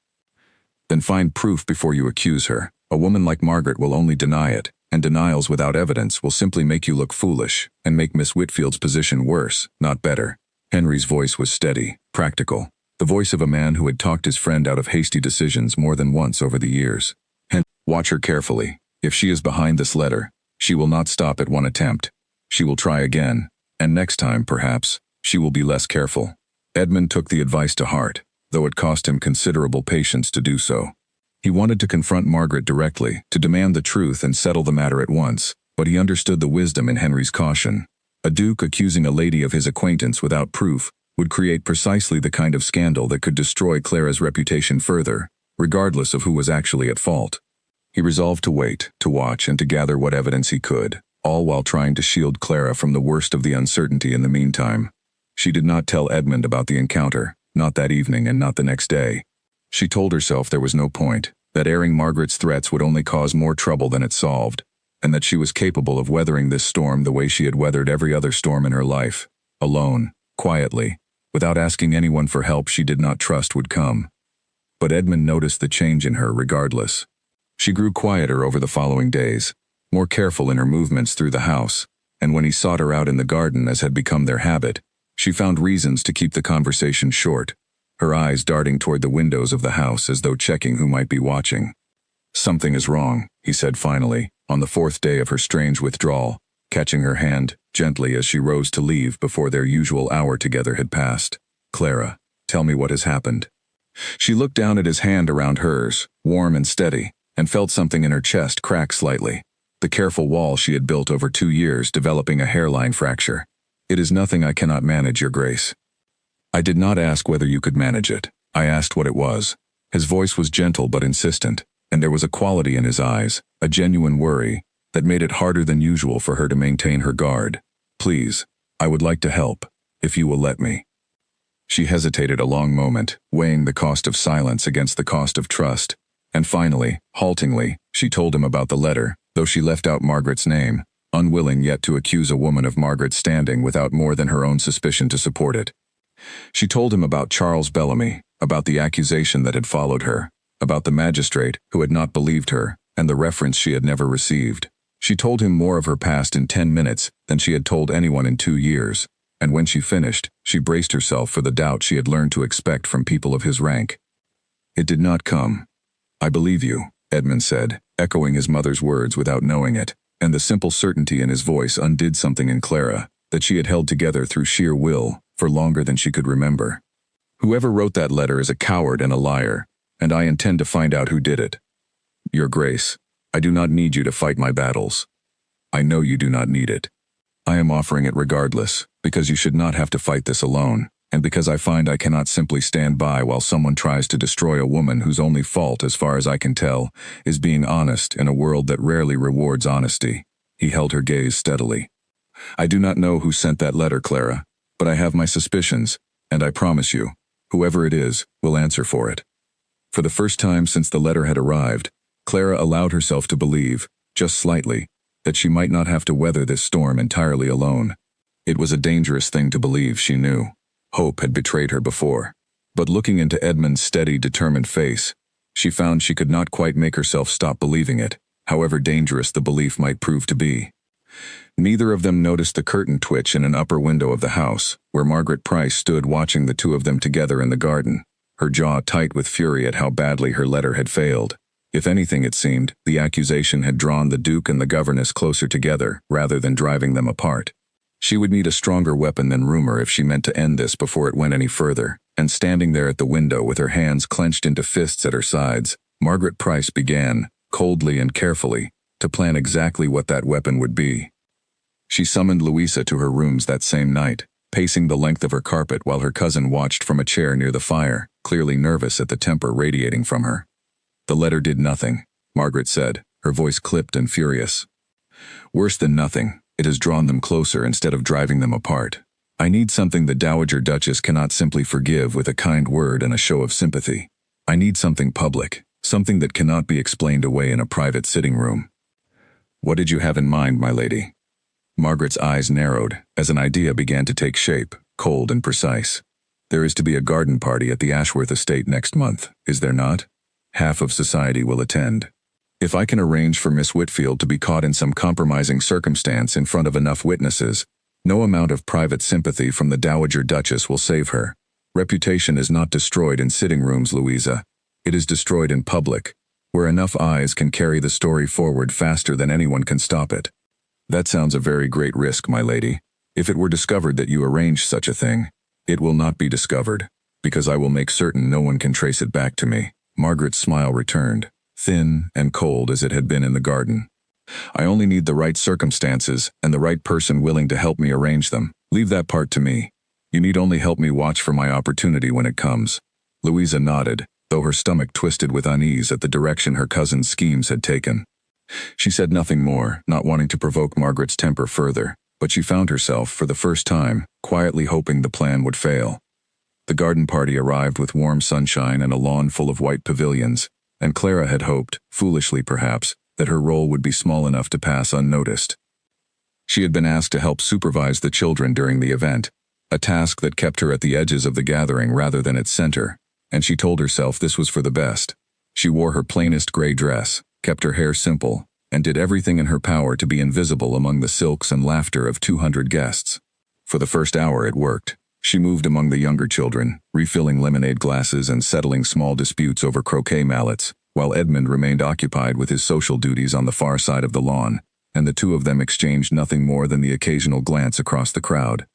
Then find proof before you accuse her. A woman like Margaret will only deny it, and denials without evidence will simply make you look foolish and make Miss Whitfield's position worse, not better. Henry's voice was steady, practical, the voice of a man who had talked his friend out of hasty decisions more than once over the years. Watch her carefully. If she is behind this letter, she will not stop at one attempt. She will try again, and next time, perhaps, she will be less careful. Edmund took the advice to heart, though it cost him considerable patience to do so. He wanted to confront Margaret directly, to demand the truth and settle the matter at once, but he understood the wisdom in Henry's caution. A duke accusing a lady of his acquaintance without proof would create precisely the kind of scandal that could destroy Clara's reputation further, regardless of who was actually at fault. He resolved to wait, to watch, and to gather what evidence he could, all while trying to shield Clara from the worst of the uncertainty in the meantime. She did not tell Edmund about the encounter, not that evening and not the next day. She told herself there was no point, that airing Margaret's threats would only cause more trouble than it solved, and that she was capable of weathering this storm the way she had weathered every other storm in her life, alone, quietly, without asking anyone for help she did not trust would come. But Edmund noticed the change in her regardless. She grew quieter over the following days, more careful in her movements through the house, and when he sought her out in the garden as had become their habit, she found reasons to keep the conversation short, her eyes darting toward the windows of the house as though checking who might be watching. "Something is wrong," he said finally, on the fourth day of her strange withdrawal, catching her hand gently as she rose to leave before their usual hour together had passed. "Clara, tell me what has happened." She looked down at his hand around hers, warm and steady, and felt something in her chest crack slightly. The careful wall she had built over 2 years developing a hairline fracture. "It is nothing I cannot manage, Your Grace." "I did not ask whether you could manage it. I asked what it was." His voice was gentle but insistent, and there was a quality in his eyes, a genuine worry, that made it harder than usual for her to maintain her guard. "Please, I would like to help, if you will let me." She hesitated a long moment, weighing the cost of silence against the cost of trust, and finally, haltingly, she told him about the letter, though she left out Margaret's name, unwilling yet to accuse a woman of Margaret's standing without more than her own suspicion to support it. She told him about Charles Bellamy, about the accusation that had followed her, about the magistrate who had not believed her, and the reference she had never received. She told him more of her past in 10 minutes than she had told anyone in 2 years, and when she finished, she braced herself for the doubt she had learned to expect from people of his rank. "It did not come." "I believe you," Edmund said, echoing his mother's words without knowing it, and the simple certainty in his voice undid something in Clara that she had held together through sheer will for longer than she could remember. "Whoever wrote that letter is a coward and a liar, and I intend to find out who did it. Your Grace, I do not need you to fight my battles. I know you do not need it. I am offering it regardless, because you should not have to fight this alone, and because I find I cannot simply stand by while someone tries to destroy a woman whose only fault, as far as I can tell, is being honest in a world that rarely rewards honesty." He held her gaze steadily. "I do not know who sent that letter, Clara, but I have my suspicions, and I promise you, whoever it is will answer for it." For the first time since the letter had arrived, Clara allowed herself to believe, just slightly, that she might not have to weather this storm entirely alone. It was a dangerous thing to believe, she knew. Hope had betrayed her before. But looking into Edmund's steady, determined face, she found she could not quite make herself stop believing it, however dangerous the belief might prove to be. Neither of them noticed the curtain twitch in an upper window of the house, where Margaret Price stood watching the two of them together in the garden, her jaw tight with fury at how badly her letter had failed. If anything, it seemed, the accusation had drawn the Duke and the governess closer together, rather than driving them apart. She would need a stronger weapon than rumor if she meant to end this before it went any further, and standing there at the window with her hands clenched into fists at her sides, Margaret Price began, coldly and carefully, to plan exactly what that weapon would be. She summoned Louisa to her rooms that same night, pacing the length of her carpet while her cousin watched from a chair near the fire, clearly nervous at the temper radiating from her. "The letter did nothing," Margaret said, her voice clipped and furious. "Worse than nothing. It has drawn them closer instead of driving them apart. I need something the Dowager Duchess cannot simply forgive with a kind word and a show of sympathy. I need something public, something that cannot be explained away in a private sitting room." "What did you have in mind, my lady?" Margaret's eyes narrowed as an idea began to take shape, cold and precise. "There is to be a garden party at the Ashworth estate next month, is there not?" half of society will attend. If I can arrange for Miss Whitfield to be caught in some compromising circumstance in front of enough witnesses, no amount of private sympathy from the Dowager Duchess will save her. Reputation is not destroyed in sitting rooms, Louisa. It is destroyed in public, where enough eyes can carry the story forward faster than anyone can stop it. That sounds a very great risk, my lady. If it were discovered that you arranged such a thing, it will not be discovered, because I will make certain no one can trace it back to me. Margaret's smile returned, thin and cold as it had been in the garden. I only need the right circumstances and the right person willing to help me arrange them. Leave that part to me. You need only help me watch for my opportunity when it comes. Louisa nodded, though her stomach twisted with unease at the direction her cousin's schemes had taken. She said nothing more, not wanting to provoke Margaret's temper further, but she found herself, for the first time, quietly hoping the plan would fail. The garden party arrived with warm sunshine and a lawn full of white pavilions, and Clara had hoped, foolishly perhaps, that her role would be small enough to pass unnoticed. She had been asked to help supervise the children during the event, a task that kept her at the edges of the gathering rather than its center, and she told herself this was for the best. She wore her plainest gray dress, kept her hair simple, and did everything in her power to be invisible among the silks and laughter of 200 guests. For the first hour it worked. She moved among the younger children, refilling lemonade glasses and settling small disputes over croquet mallets, while Edmund remained occupied with his social duties on the far side of the lawn, and the two of them exchanged nothing more than the occasional glance across the crowd.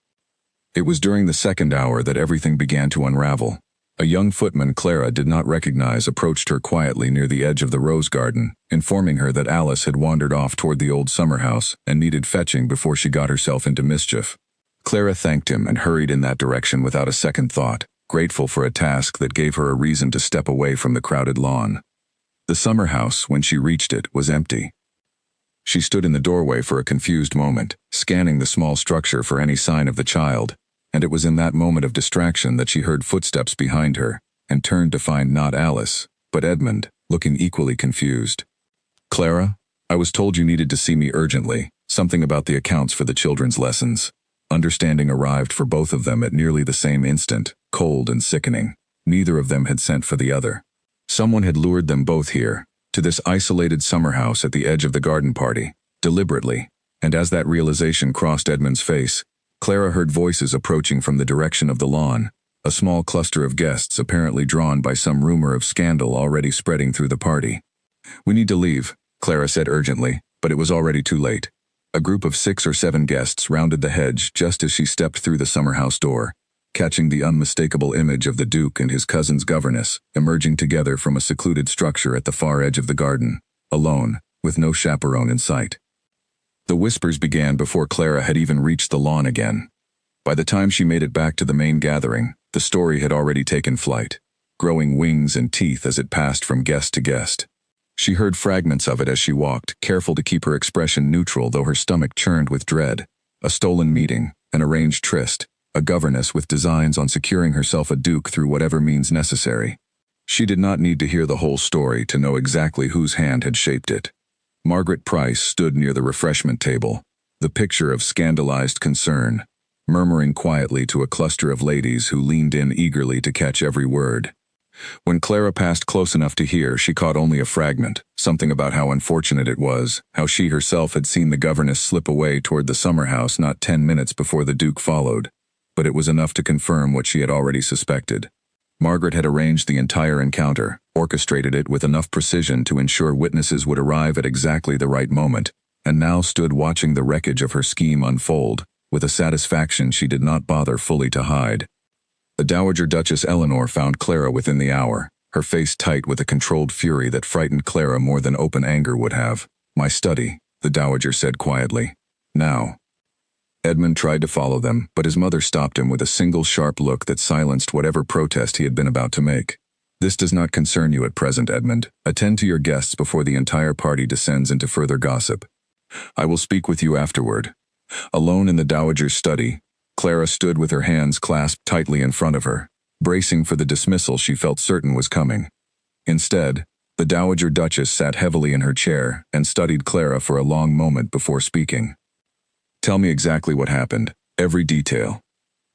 It was during the second hour that everything began to unravel. A young footman Clara did not recognize approached her quietly near the edge of the rose garden, informing her that Alice had wandered off toward the old summer house and needed fetching before she got herself into mischief. Clara thanked him and hurried in that direction without a second thought, grateful for a task that gave her a reason to step away from the crowded lawn. The summer house, when she reached it, was empty. She stood in the doorway for a confused moment, scanning the small structure for any sign of the child, and it was in that moment of distraction that she heard footsteps behind her, and turned to find not Alice, but Edmund, looking equally confused. "Clara, I was told you needed to see me urgently, something about the accounts for the children's lessons." Understanding arrived for both of them at nearly the same instant, cold and sickening. Neither of them had sent for the other. Someone had lured them both here, to this isolated summer house at the edge of the garden party, deliberately, and as that realization crossed Edmund's face, Clara heard voices approaching from the direction of the lawn, a small cluster of guests apparently drawn by some rumor of scandal already spreading through the party. "We need to leave," Clara said urgently, but it was already too late. A group of 6 or 7 guests rounded the hedge just as she stepped through the summer house door, catching the unmistakable image of the Duke and his cousin's governess, emerging together from a secluded structure at the far edge of the garden, alone, with no chaperone in sight. The whispers began before Clara had even reached the lawn again. By the time she made it back to the main gathering, the story had already taken flight, growing wings and teeth as it passed from guest to guest. She heard fragments of it as she walked, careful to keep her expression neutral though her stomach churned with dread. A stolen meeting, an arranged tryst, a governess with designs on securing herself a duke through whatever means necessary. She did not need to hear the whole story to know exactly whose hand had shaped it. Margaret Price stood near the refreshment table, the picture of scandalized concern, murmuring quietly to a cluster of ladies who leaned in eagerly to catch every word. When Clara passed close enough to hear, she caught only a fragment, something about how unfortunate it was, how she herself had seen the governess slip away toward the summer house not 10 minutes before the Duke followed, but it was enough to confirm what she had already suspected. Margaret had arranged the entire encounter, orchestrated it with enough precision to ensure witnesses would arrive at exactly the right moment, and now stood watching the wreckage of her scheme unfold, with a satisfaction she did not bother fully to hide. The Dowager Duchess Eleanor found Clara within the hour, her face tight with a controlled fury that frightened Clara more than open anger would have. "My study," the Dowager said quietly. "Now." Edmund tried to follow them, but his mother stopped him with a single sharp look that silenced whatever protest he had been about to make. "This does not concern you at present, Edmund. Attend to your guests before the entire party descends into further gossip. I will speak with you afterward." Alone in the Dowager's study, Clara stood with her hands clasped tightly in front of her, bracing for the dismissal she felt certain was coming. Instead, the Dowager Duchess sat heavily in her chair and studied Clara for a long moment before speaking. "Tell me exactly what happened, every detail."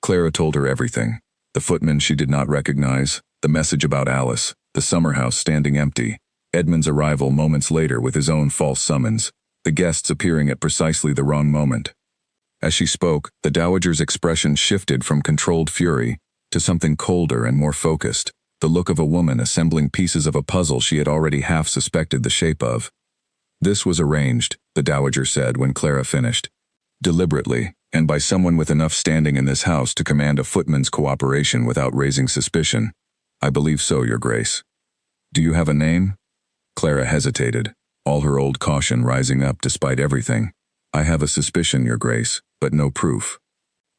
Clara told her everything. The footman she did not recognize, the message about Alice, The summer house standing empty. Edmund's arrival moments later with his own false summons, the guests appearing at precisely the wrong moment. As she spoke, the dowager's expression shifted from controlled fury to something colder and more focused, the look of a woman assembling pieces of a puzzle she had already half suspected the shape of. This was arranged, the dowager said when Clara finished. Deliberately, and by someone with enough standing in this house to command a footman's cooperation without raising suspicion. I believe so, Your Grace. Do you have a name? Clara hesitated, all her old caution rising up despite everything. I have a suspicion, Your Grace, but no proof.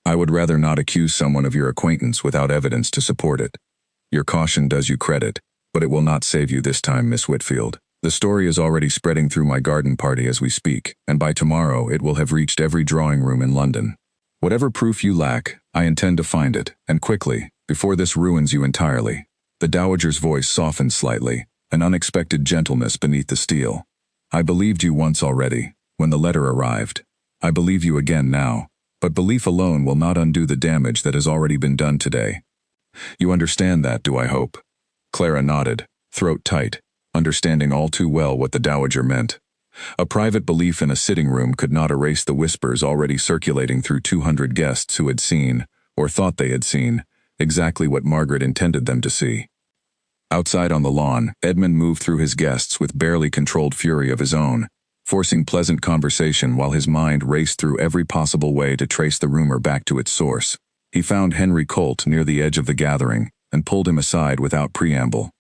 I would rather not accuse someone of your acquaintance without evidence to support it. Your caution does you credit, but it will not save you this time, Miss Whitfield. The story is already spreading through my garden party as we speak, and by tomorrow it will have reached every drawing room in London. Whatever proof you lack, I intend to find it, and quickly, before this ruins you entirely. The dowager's voice softened slightly, an unexpected gentleness beneath the steel. I believed you once already, when the letter arrived. I believe you again now, but belief alone will not undo the damage that has already been done today. You understand that, do I hope? Clara nodded, throat tight, understanding all too well what the dowager meant. A private belief in a sitting room could not erase the whispers already circulating through 200 guests who had seen, or thought they had seen, exactly what Margaret intended them to see. Outside on the lawn, Edmund moved through his guests with barely controlled fury of his own, forcing pleasant conversation while his mind raced through every possible way to trace the rumor back to its source. He found Henry Colt near the edge of the gathering and pulled him aside without preamble.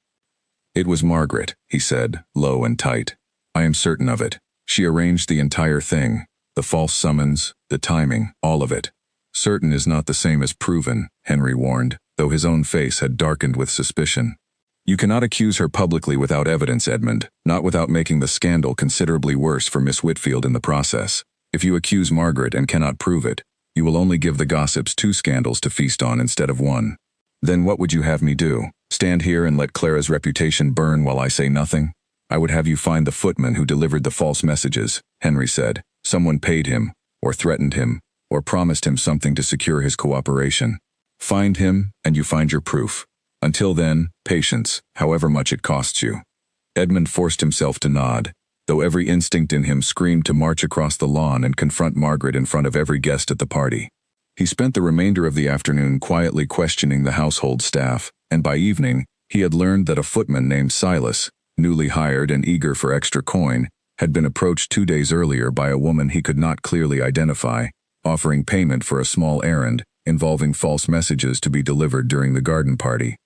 It was Margaret, he said, low and tight. I am certain of it. She arranged the entire thing, the false summons, the timing, all of it. Certain is not the same as proven, Henry warned, though his own face had darkened with suspicion. You cannot accuse her publicly without evidence, Edmund, not without making the scandal considerably worse for Miss Whitfield in the process. If you accuse Margaret and cannot prove it, you will only give the gossips 2 scandals to feast on instead of 1. Then what would you have me do? Stand here and let Clara's reputation burn while I say nothing? I would have you find the footman who delivered the false messages, Henry said. Someone paid him, or threatened him, or promised him something to secure his cooperation. Find him, and you find your proof. Until then, patience, however much it costs you. Edmund forced himself to nod, though every instinct in him screamed to march across the lawn and confront Margaret in front of every guest at the party. He spent the remainder of the afternoon quietly questioning the household staff, and by evening, he had learned that a footman named Silas, newly hired and eager for extra coin, had been approached 2 days earlier by a woman he could not clearly identify, offering payment for a small errand involving false messages to be delivered during the garden party.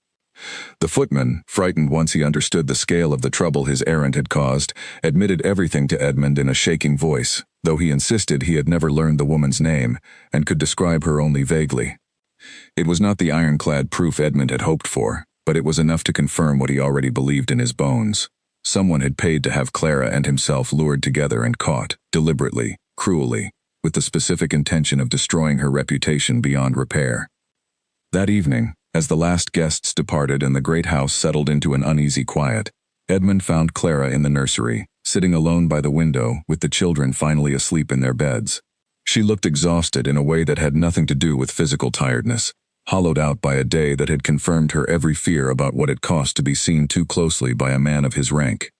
The footman, frightened once he understood the scale of the trouble his errand had caused, admitted everything to Edmund in a shaking voice, though he insisted he had never learned the woman's name and could describe her only vaguely. It was not the ironclad proof Edmund had hoped for, but it was enough to confirm what he already believed in his bones. Someone had paid to have Clara and himself lured together and caught, deliberately, cruelly, with the specific intention of destroying her reputation beyond repair. That evening, as the last guests departed and the great house settled into an uneasy quiet, Edmund found Clara in the nursery, sitting alone by the window with the children finally asleep in their beds. She looked exhausted in a way that had nothing to do with physical tiredness, hollowed out by a day that had confirmed her every fear about what it cost to be seen too closely by a man of his rank.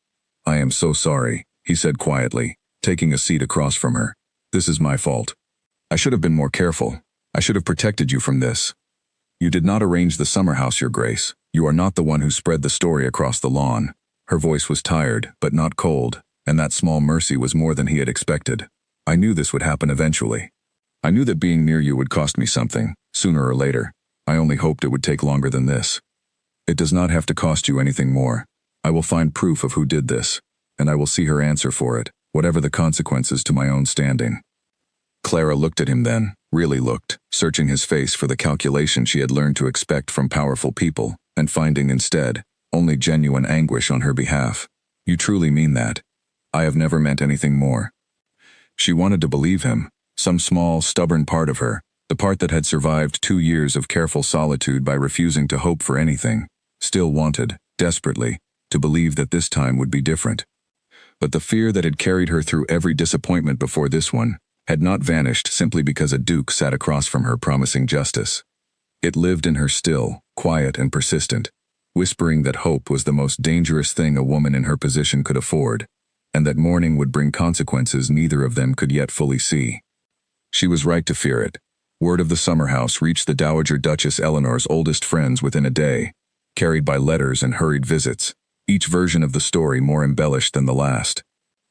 I am so sorry, he said quietly, taking a seat across from her. This is my fault. I should have been more careful. I should have protected you from this. You did not arrange the summer house, Your Grace. You are not the one who spread the story across the lawn. Her voice was tired, but not cold, and that small mercy was more than he had expected. I knew this would happen eventually. I knew that being near you would cost me something, sooner or later. I only hoped it would take longer than this. It does not have to cost you anything more. I will find proof of who did this, and I will see her answer for it, whatever the consequences to my own standing. Clara looked at him then, really looked, searching his face for the calculation she had learned to expect from powerful people, and finding instead only genuine anguish on her behalf. You truly mean that? I have never meant anything more. She wanted to believe him, some small, stubborn part of her, the part that had survived 2 years of careful solitude by refusing to hope for anything, still wanted, desperately, to believe that this time would be different. But the fear that had carried her through every disappointment before this one had not vanished simply because a duke sat across from her promising justice. It lived in her still, quiet and persistent. whispering that hope was the most dangerous thing a woman in her position could afford, and that mourning would bring consequences neither of them could yet fully see. She was right to fear it. Word of the summer house reached the Dowager Duchess Eleanor's oldest friends within a day, carried by letters and hurried visits, each version of the story more embellished than the last.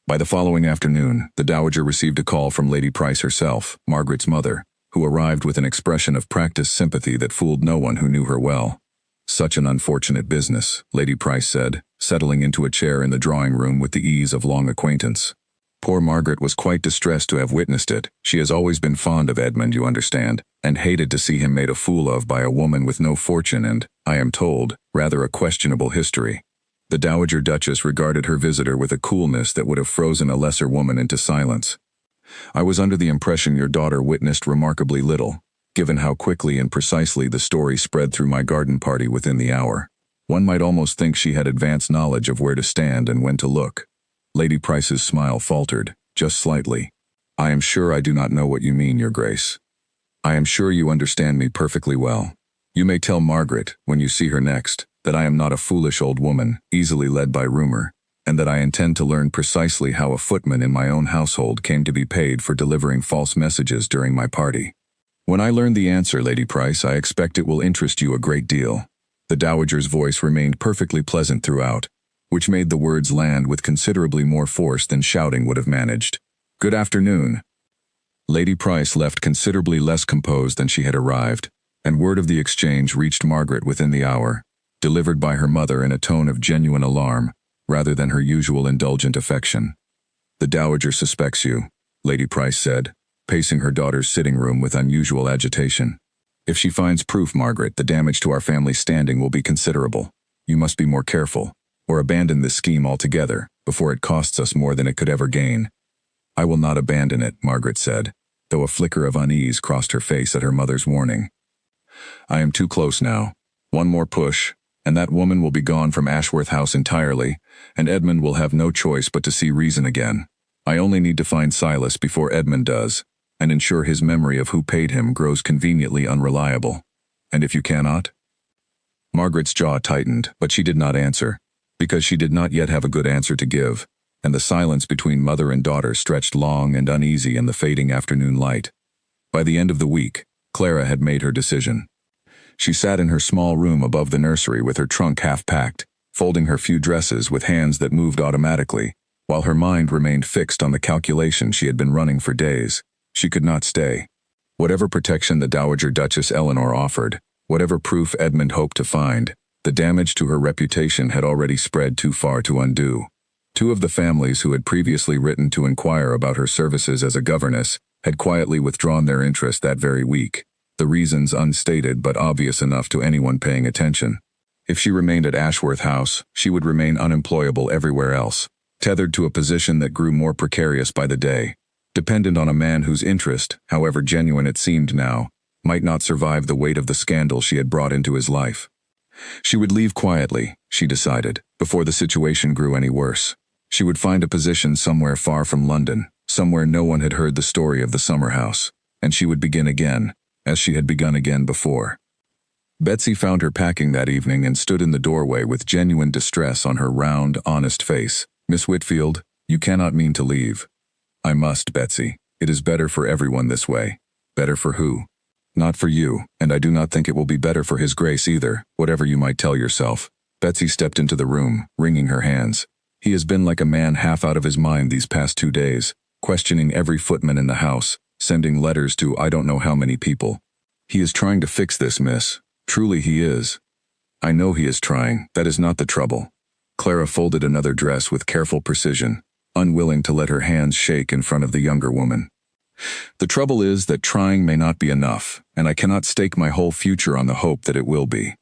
By the following afternoon, the Dowager received a call from Lady Price herself, Margaret's mother, who arrived with an expression of practiced sympathy that fooled no one who knew her well. "Such an unfortunate business," Lady Price said, settling into a chair in the drawing room with the ease of long acquaintance. "Poor Margaret was quite distressed to have witnessed it. She has always been fond of Edmund, you understand, and hated to see him made a fool of by a woman with no fortune and, I am told, rather a questionable history." The Dowager Duchess regarded her visitor with a coolness that would have frozen a lesser woman into silence. "I was under the impression your daughter witnessed remarkably little, given how quickly and precisely the story spread through my garden party within the hour. One might almost think she had advanced knowledge of where to stand and when to look." Lady Price's smile faltered, just slightly. "I am sure I do not know what you mean, Your Grace. I am sure you understand me perfectly well. You may tell Margaret, when you see her next, that I am not a foolish old woman, easily led by rumor, and that I intend to learn precisely how a footman in my own household came to be paid for delivering false messages during my party. When I learn the answer, Lady Price, I expect it will interest you a great deal." The Dowager's voice remained perfectly pleasant throughout, which made the words land with considerably more force than shouting would have managed. "Good afternoon." Lady Price left considerably less composed than she had arrived, and word of the exchange reached Margaret within the hour, delivered by her mother in a tone of genuine alarm, rather than her usual indulgent affection. "The Dowager suspects you," Lady Price said, pacing her daughter's sitting room with unusual agitation. "If she finds proof, Margaret, the damage to our family standing will be considerable. You must be more careful, or abandon this scheme altogether, before it costs us more than it could ever gain." "I will not abandon it," Margaret said, though a flicker of unease crossed her face at her mother's warning. "I am too close now. One more push, and that woman will be gone from Ashworth House entirely, and Edmund will have no choice but to see reason again. I only need to find Silas before Edmund does, and ensure his memory of who paid him grows conveniently unreliable. And if you cannot?" Margaret's jaw tightened, but she did not answer, because she did not yet have a good answer to give, and the silence between mother and daughter stretched long and uneasy in the fading afternoon light. By the end of the week, Clara had made her decision. She sat in her small room above the nursery with her trunk half packed, folding her few dresses with hands that moved automatically, while her mind remained fixed on the calculation she had been running for days. She could not stay. Whatever protection the Dowager Duchess Eleanor offered, whatever proof Edmund hoped to find, the damage to her reputation had already spread too far to undo. Two of the families who had previously written to inquire about her services as a governess had quietly withdrawn their interest that very week, the reasons unstated but obvious enough to anyone paying attention. If she remained at Ashworth House, she would remain unemployable everywhere else, tethered to a position that grew more precarious by the day, dependent on a man whose interest, however genuine it seemed now, might not survive the weight of the scandal she had brought into his life. She would leave quietly, she decided, before the situation grew any worse. She would find a position somewhere far from London, somewhere no one had heard the story of the summer house, and she would begin again, as she had begun again before. Betsy found her packing that evening and stood in the doorway with genuine distress on her round, honest face. "Miss Whitfield, you cannot mean to leave." "I must, Betsy. It is better for everyone this way." "Better for who?" "Not for you, and I do not think it will be better for His Grace either, whatever you might tell yourself." Betsy stepped into the room, wringing her hands. "He has been like a man half out of his mind these past 2 days, questioning every footman in the house, sending letters to I don't know how many people. He is trying to fix this, miss. Truly he is." "I know he is trying. That is not the trouble." Clara folded another dress with careful precision, unwilling to let her hands shake in front of the younger woman. "The trouble is that trying may not be enough, and I cannot stake my whole future on the hope that it will be.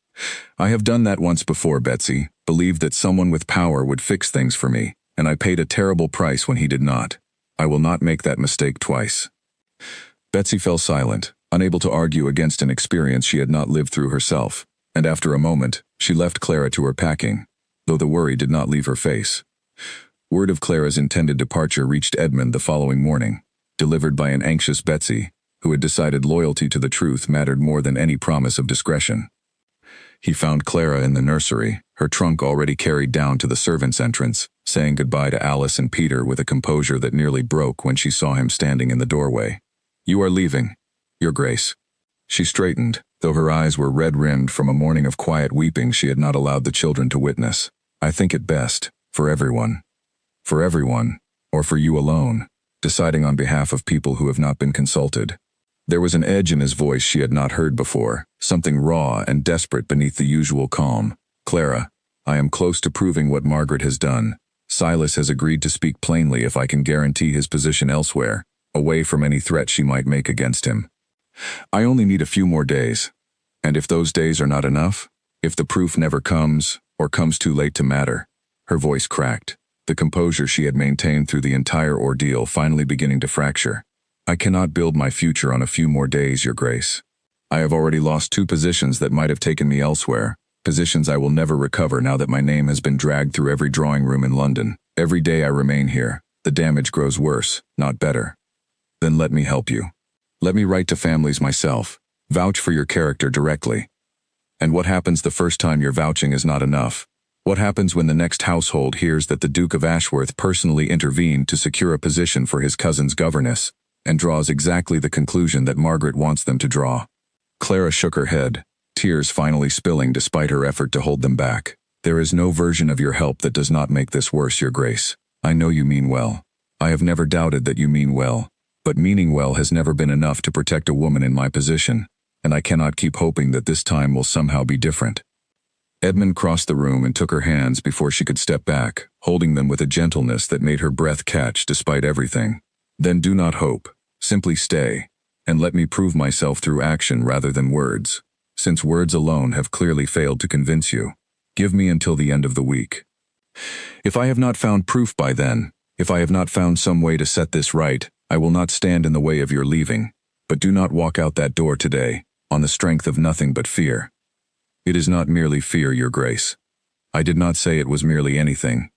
I have done that once before, Betsy, believed that someone with power would fix things for me, and I paid a terrible price when he did not. I will not make that mistake twice." Betsy fell silent, unable to argue against an experience she had not lived through herself, and after a moment, she left Clara to her packing, though the worry did not leave her face. Word of Clara's intended departure reached Edmund the following morning, delivered by an anxious Betsy, who had decided loyalty to the truth mattered more than any promise of discretion. He found Clara in the nursery, her trunk already carried down to the servants' entrance, saying goodbye to Alice and Peter with a composure that nearly broke when she saw him standing in the doorway. "You are leaving, Your Grace." She straightened, though her eyes were red-rimmed from a morning of quiet weeping she had not allowed the children to witness. "I think it best, for everyone. For everyone, or for you alone, deciding on behalf of people who have not been consulted." There was an edge in his voice she had not heard before, something raw and desperate beneath the usual calm. "Clara, I am close to proving what Margaret has done. Silas has agreed to speak plainly if I can guarantee his position elsewhere, away from any threat she might make against him. I only need a few more days. And if those days are not enough, if the proof never comes, or comes too late to matter," her voice cracked, the composure she had maintained through the entire ordeal finally beginning to fracture. "I cannot build my future on a few more days, Your Grace. I have already lost 2 positions that might have taken me elsewhere, positions I will never recover now that my name has been dragged through every drawing room in London. Every day I remain here, the damage grows worse, not better. Then let me help you. Let me write to families myself, vouch for your character directly. And what happens the first time your vouching is not enough? What happens when the next household hears that the Duke of Ashworth personally intervened to secure a position for his cousin's governess, and draws exactly the conclusion that Margaret wants them to draw?" Clara shook her head, tears finally spilling despite her effort to hold them back. "There is no version of your help that does not make this worse, Your Grace. I know you mean well. I have never doubted that you mean well. But meaning well has never been enough to protect a woman in my position, and I cannot keep hoping that this time will somehow be different." Edmund crossed the room and took her hands before she could step back, holding them with a gentleness that made her breath catch despite everything. "Then do not hope. Simply stay, and let me prove myself through action rather than words, since words alone have clearly failed to convince you. Give me until the end of the week. If I have not found proof by then, if I have not found some way to set this right, I will not stand in the way of your leaving. But do not walk out that door today, on the strength of nothing but fear. It is not merely fear, Your Grace. I did not say it was merely anything.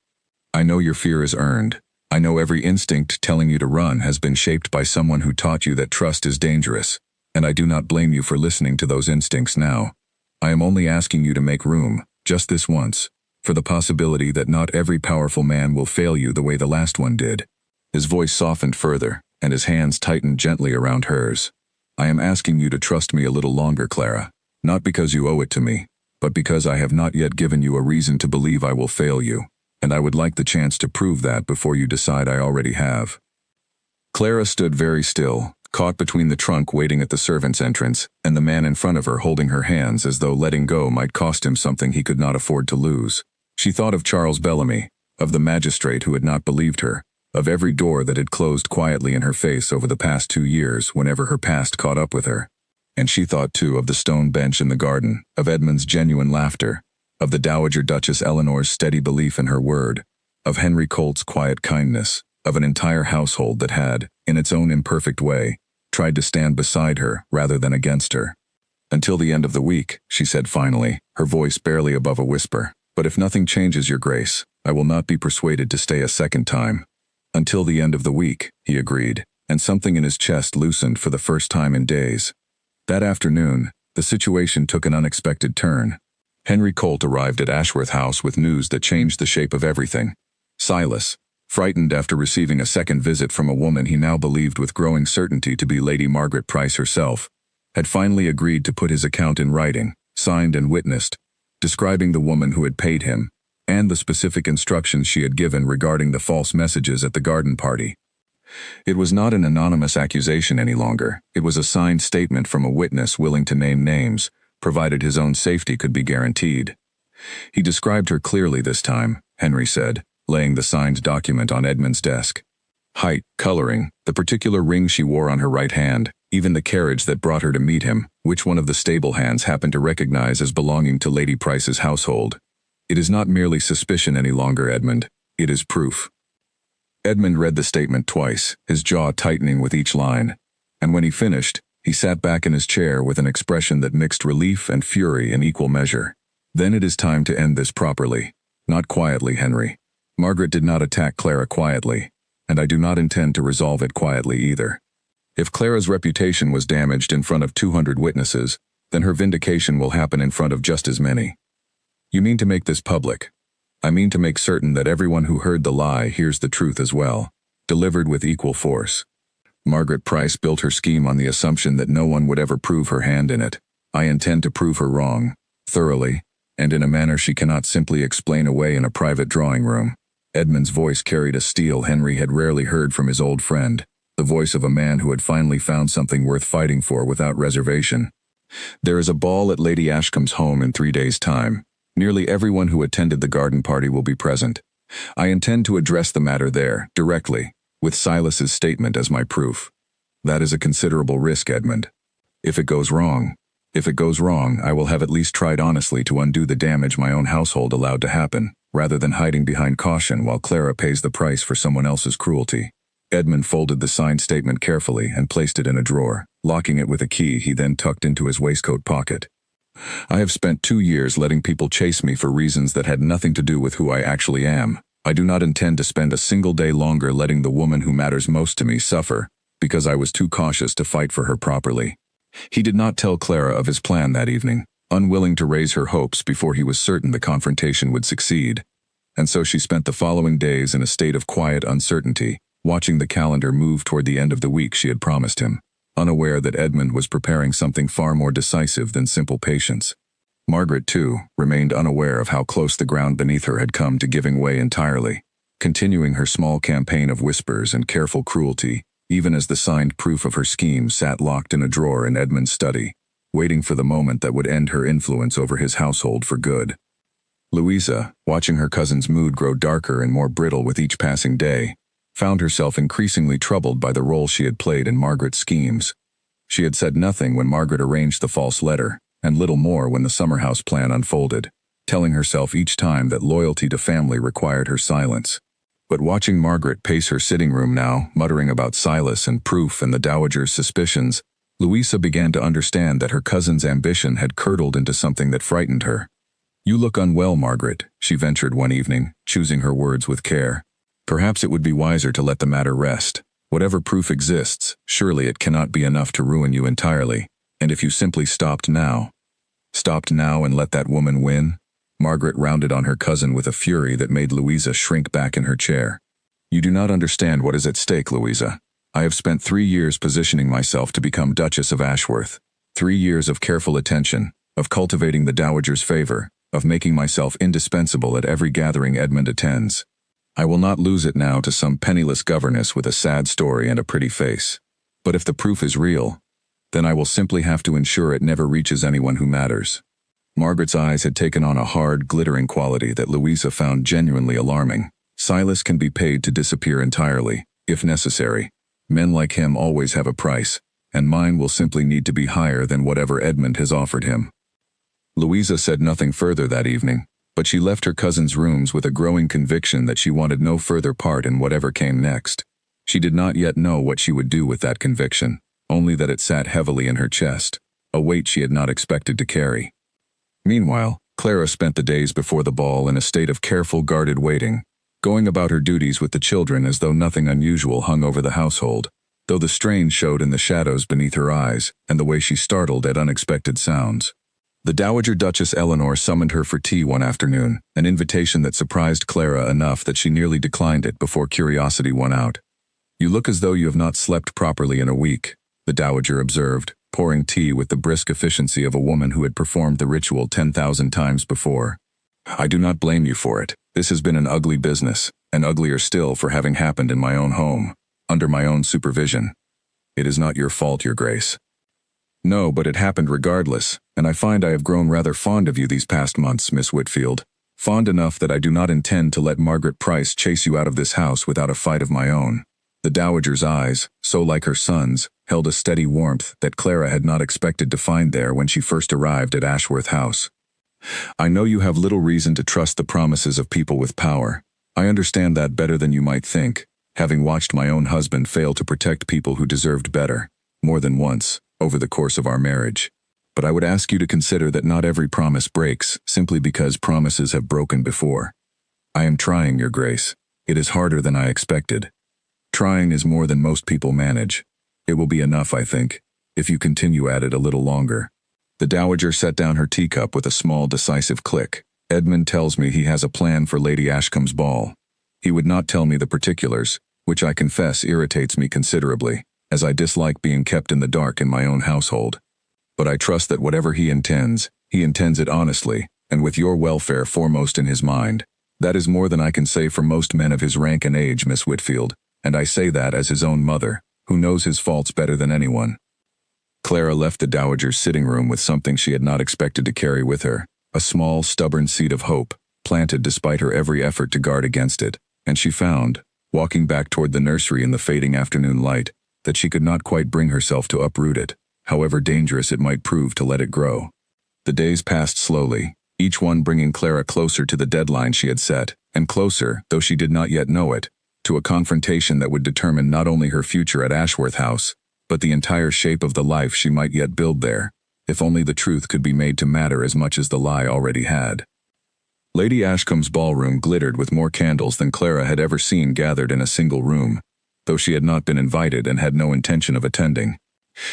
I know your fear is earned. I know every instinct telling you to run has been shaped by someone who taught you that trust is dangerous, and I do not blame you for listening to those instincts now. I am only asking you to make room, just this once, for the possibility that not every powerful man will fail you the way the last one did." His voice softened further, and his hands tightened gently around hers. "I am asking you to trust me a little longer, Clara, not because you owe it to me, but because I have not yet given you a reason to believe I will fail you, and I would like the chance to prove that before you decide I already have." Clara stood very still, caught between the trunk waiting at the servants' entrance and the man in front of her holding her hands as though letting go might cost him something he could not afford to lose. She thought of Charles Bellamy, of the magistrate who had not believed her, of every door that had closed quietly in her face over the past 2 years whenever her past caught up with her. And she thought too of the stone bench in the garden, of Edmund's genuine laughter, of the Dowager Duchess Eleanor's steady belief in her word, of Henry Colt's quiet kindness, of an entire household that had, in its own imperfect way, tried to stand beside her rather than against her. "Until the end of the week," she said finally, her voice barely above a whisper. "But if nothing changes, Your Grace, I will not be persuaded to stay a second time." "Until the end of the week," he agreed, and something in his chest loosened for the first time in days. That afternoon, the situation took an unexpected turn. Henry Colt arrived at Ashworth House with news that changed the shape of everything. Silas, frightened after receiving a second visit from a woman he now believed with growing certainty to be Lady Margaret Price herself, had finally agreed to put his account in writing, signed and witnessed, describing the woman who had paid him, and the specific instructions she had given regarding the false messages at the garden party. It was not an anonymous accusation any longer. It was a signed statement from a witness willing to name names, provided his own safety could be guaranteed. He described her clearly this time, Henry said, laying the signed document on Edmund's desk. Height, coloring, the particular ring she wore on her right hand, even the carriage that brought her to meet him, which one of the stable hands happened to recognize as belonging to Lady Price's household. "It is not merely suspicion any longer, Edmund. It is proof." Edmund read the statement twice, his jaw tightening with each line, and when he finished, he sat back in his chair with an expression that mixed relief and fury in equal measure. "Then it is time to end this properly. Not quietly, Henry. Margaret did not attack Clara quietly, and I do not intend to resolve it quietly either. If Clara's reputation was damaged in front of 200 witnesses, then her vindication will happen in front of just as many. You mean to make this public? I mean to make certain that everyone who heard the lie hears the truth as well, delivered with equal force. Margaret Price built her scheme on the assumption that no one would ever prove her hand in it. I intend to prove her wrong, thoroughly, and in a manner she cannot simply explain away in a private drawing room. Edmund's voice carried a steel Henry had rarely heard from his old friend, the voice of a man who had finally found something worth fighting for without reservation. There is a ball at Lady Ashcombe's home in 3 days' time. Nearly everyone who attended the garden party will be present. I intend to address the matter there, directly, with Silas's statement as my proof. That is a considerable risk, Edmund. If it goes wrong, I will have at least tried honestly to undo the damage my own household allowed to happen, rather than hiding behind caution while Clara pays the price for someone else's cruelty. Edmund folded the signed statement carefully and placed it in a drawer. Locking it with a key, he then tucked into his waistcoat pocket. I have spent 2 years letting people chase me for reasons that had nothing to do with who I actually am. I do not intend to spend a single day longer letting the woman who matters most to me suffer, because I was too cautious to fight for her properly. He did not tell Clara of his plan that evening, unwilling to raise her hopes before he was certain the confrontation would succeed. And so she spent the following days in a state of quiet uncertainty, watching the calendar move toward the end of the week she had promised him, unaware that Edmund was preparing something far more decisive than simple patience. Margaret, too, remained unaware of how close the ground beneath her had come to giving way entirely, continuing her small campaign of whispers and careful cruelty, even as the signed proof of her scheme sat locked in a drawer in Edmund's study, waiting for the moment that would end her influence over his household for good. Louisa, watching her cousin's mood grow darker and more brittle with each passing day, found herself increasingly troubled by the role she had played in Margaret's schemes. She had said nothing when Margaret arranged the false letter, and little more when the summer-house plan unfolded, telling herself each time that loyalty to family required her silence. But watching Margaret pace her sitting room now, muttering about Silas and proof and the dowager's suspicions, Louisa began to understand that her cousin's ambition had curdled into something that frightened her. "You look unwell, Margaret," she ventured one evening, choosing her words with care. "Perhaps it would be wiser to let the matter rest. Whatever proof exists, surely it cannot be enough to ruin you entirely. And if you simply stopped now and let that woman win?" Margaret rounded on her cousin with a fury that made Louisa shrink back in her chair. "You do not understand what is at stake, Louisa. I have spent 3 years positioning myself to become Duchess of Ashworth. 3 years of careful attention, of cultivating the dowager's favor, of making myself indispensable at every gathering Edmund attends. I will not lose it now to some penniless governess with a sad story and a pretty face. But if the proof is real, then I will simply have to ensure it never reaches anyone who matters." Margaret's eyes had taken on a hard, glittering quality that Louisa found genuinely alarming. "Silas can be paid to disappear entirely, if necessary. Men like him always have a price, and mine will simply need to be higher than whatever Edmund has offered him." Louisa said nothing further that evening, but she left her cousin's rooms with a growing conviction that she wanted no further part in whatever came next. She did not yet know what she would do with that conviction, only that it sat heavily in her chest, a weight she had not expected to carry. Meanwhile, Clara spent the days before the ball in a state of careful, guarded waiting, going about her duties with the children as though nothing unusual hung over the household, though the strain showed in the shadows beneath her eyes and the way she startled at unexpected sounds. The Dowager Duchess Eleanor summoned her for tea one afternoon, an invitation that surprised Clara enough that she nearly declined it before curiosity won out. "You look as though you have not slept properly in a week," the Dowager observed, pouring tea with the brisk efficiency of a woman who had performed the ritual 10,000 times before. "I do not blame you for it. This has been an ugly business, and uglier still for having happened in my own home, under my own supervision. It is not your fault, Your Grace." "No, but it happened regardless, and I find I have grown rather fond of you these past months, Miss Whitfield. Fond enough that I do not intend to let Margaret Price chase you out of this house without a fight of my own." The Dowager's eyes, so like her son's, held a steady warmth that Clara had not expected to find there when she first arrived at Ashworth House. "I know you have little reason to trust the promises of people with power. I understand that better than you might think, having watched my own husband fail to protect people who deserved better, more than once, over the course of our marriage. But I would ask you to consider that not every promise breaks simply because promises have broken before. I am trying, Your Grace. It is harder than I expected. Trying is more than most people manage. It will be enough, I think, if you continue at it a little longer." The dowager set down her teacup with a small, decisive click. "Edmund tells me he has a plan for Lady Ashcombe's ball. He would not tell me the particulars, which I confess irritates me considerably, as I dislike being kept in the dark in my own household. But I trust that whatever he intends it honestly, and with your welfare foremost in his mind. That is more than I can say for most men of his rank and age, Miss Whitfield, and I say that as his own mother, who knows his faults better than anyone." Clara left the dowager's sitting room with something she had not expected to carry with her, a small, stubborn seed of hope, planted despite her every effort to guard against it, and she found, walking back toward the nursery in the fading afternoon light, that she could not quite bring herself to uproot it, however dangerous it might prove to let it grow. The days passed slowly, each one bringing Clara closer to the deadline she had set, and closer, though she did not yet know it, to a confrontation that would determine not only her future at Ashworth House, but the entire shape of the life she might yet build there, if only the truth could be made to matter as much as the lie already had. Lady Ashcombe's ballroom glittered with more candles than Clara had ever seen gathered in a single room, though she had not been invited and had no intention of attending.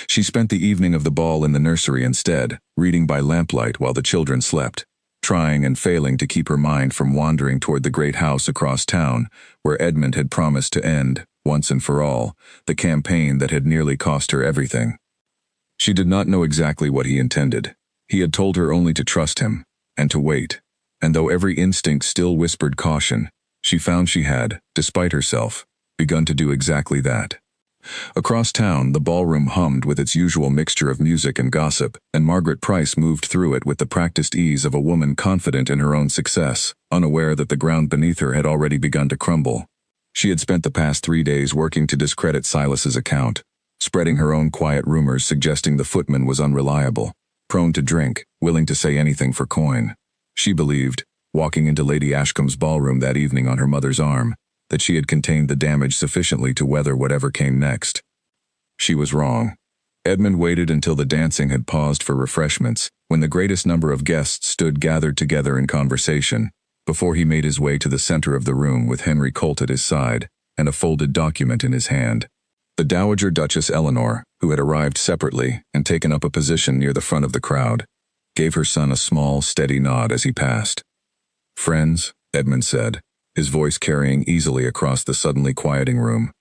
She spent the evening of the ball in the nursery instead, reading by lamplight while the children slept, trying and failing to keep her mind from wandering toward the great house across town, where Edmund had promised to end, once and for all, the campaign that had nearly cost her everything. She did not know exactly what he intended. He had told her only to trust him, and to wait, and though every instinct still whispered caution, she found she had, despite herself, begun to do exactly that. Across town, the ballroom hummed with its usual mixture of music and gossip, and Margaret Price moved through it with the practiced ease of a woman confident in her own success, unaware that the ground beneath her had already begun to crumble. She had spent the past 3 days working to discredit Silas's account, spreading her own quiet rumors suggesting the footman was unreliable, prone to drink, willing to say anything for coin. She believed, walking into Lady Ashcombe's ballroom that evening on her mother's arm, that she had contained the damage sufficiently to weather whatever came next. She was wrong. Edmund waited until the dancing had paused for refreshments, when the greatest number of guests stood gathered together in conversation, before he made his way to the center of the room with Henry Colt at his side, and a folded document in his hand. The Dowager Duchess Eleanor, who had arrived separately and taken up a position near the front of the crowd, gave her son a small, steady nod as he passed. "Friends," Edmund said, his voice carrying easily across the suddenly quieting room,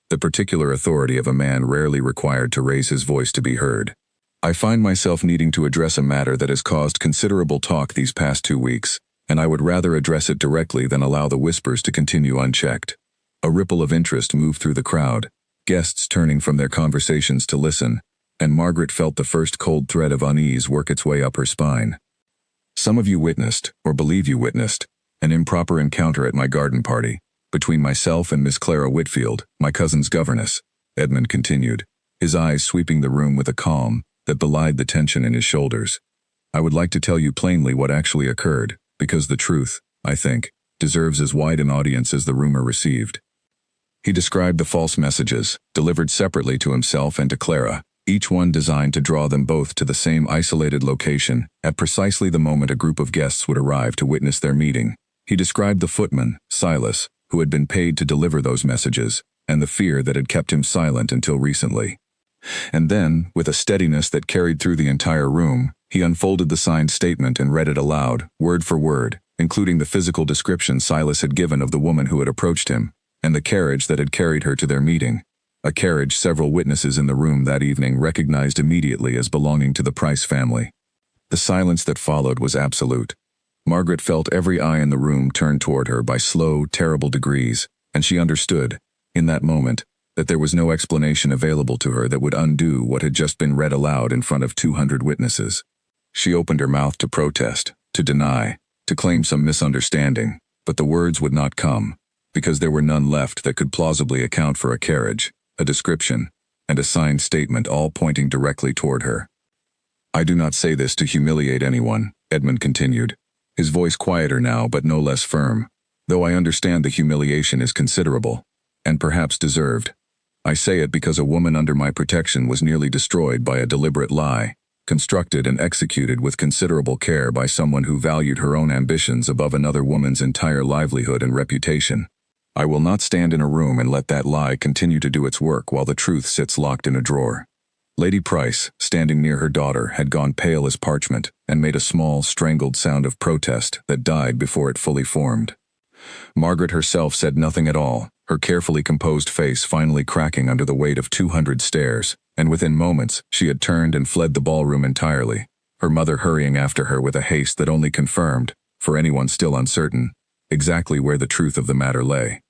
the particular authority of a man rarely required to raise his voice to be heard. "I find myself needing to address a matter that has caused considerable talk these past 2 weeks, and I would rather address it directly than allow the whispers to continue unchecked." A ripple of interest moved through the crowd, guests turning from their conversations to listen, and Margaret felt the first cold thread of unease work its way up her spine. "Some of you witnessed, or believe you witnessed, an improper encounter at my garden party, between myself and Miss Clara Whitfield, my cousin's governess," Edmund continued, his eyes sweeping the room with a calm that belied the tension in his shoulders. "I would like to tell you plainly what actually occurred, because the truth, I think, deserves as wide an audience as the rumor received." He described the false messages, delivered separately to himself and to Clara, each one designed to draw them both to the same isolated location, at precisely the moment a group of guests would arrive to witness their meeting. He described the footman, Silas, who had been paid to deliver those messages, and the fear that had kept him silent until recently. And then, with a steadiness that carried through the entire room, he unfolded the signed statement and read it aloud, word for word, including the physical description Silas had given of the woman who had approached him, and the carriage that had carried her to their meeting, a carriage several witnesses in the room that evening recognized immediately as belonging to the Price family. The silence that followed was absolute. Margaret felt every eye in the room turned toward her by slow, terrible degrees, and she understood, in that moment, that there was no explanation available to her that would undo what had just been read aloud in front of 200 witnesses. She opened her mouth to protest, to deny, to claim some misunderstanding, but the words would not come, because there were none left that could plausibly account for a carriage, a description, and a signed statement all pointing directly toward her. "I do not say this to humiliate anyone," Edmund continued, his voice quieter now but no less firm, "though I understand the humiliation is considerable, and perhaps deserved. I say it because a woman under my protection was nearly destroyed by a deliberate lie, constructed and executed with considerable care by someone who valued her own ambitions above another woman's entire livelihood and reputation. I will not stand in a room and let that lie continue to do its work while the truth sits locked in a drawer. Lady Price, standing near her daughter, had gone pale as parchment and made a small, strangled sound of protest that died before it fully formed. Margaret herself said nothing at all, her carefully composed face finally cracking under the weight of 200 stares, and within moments she had turned and fled the ballroom entirely, her mother hurrying after her with a haste that only confirmed, for anyone still uncertain, exactly where the truth of the matter lay.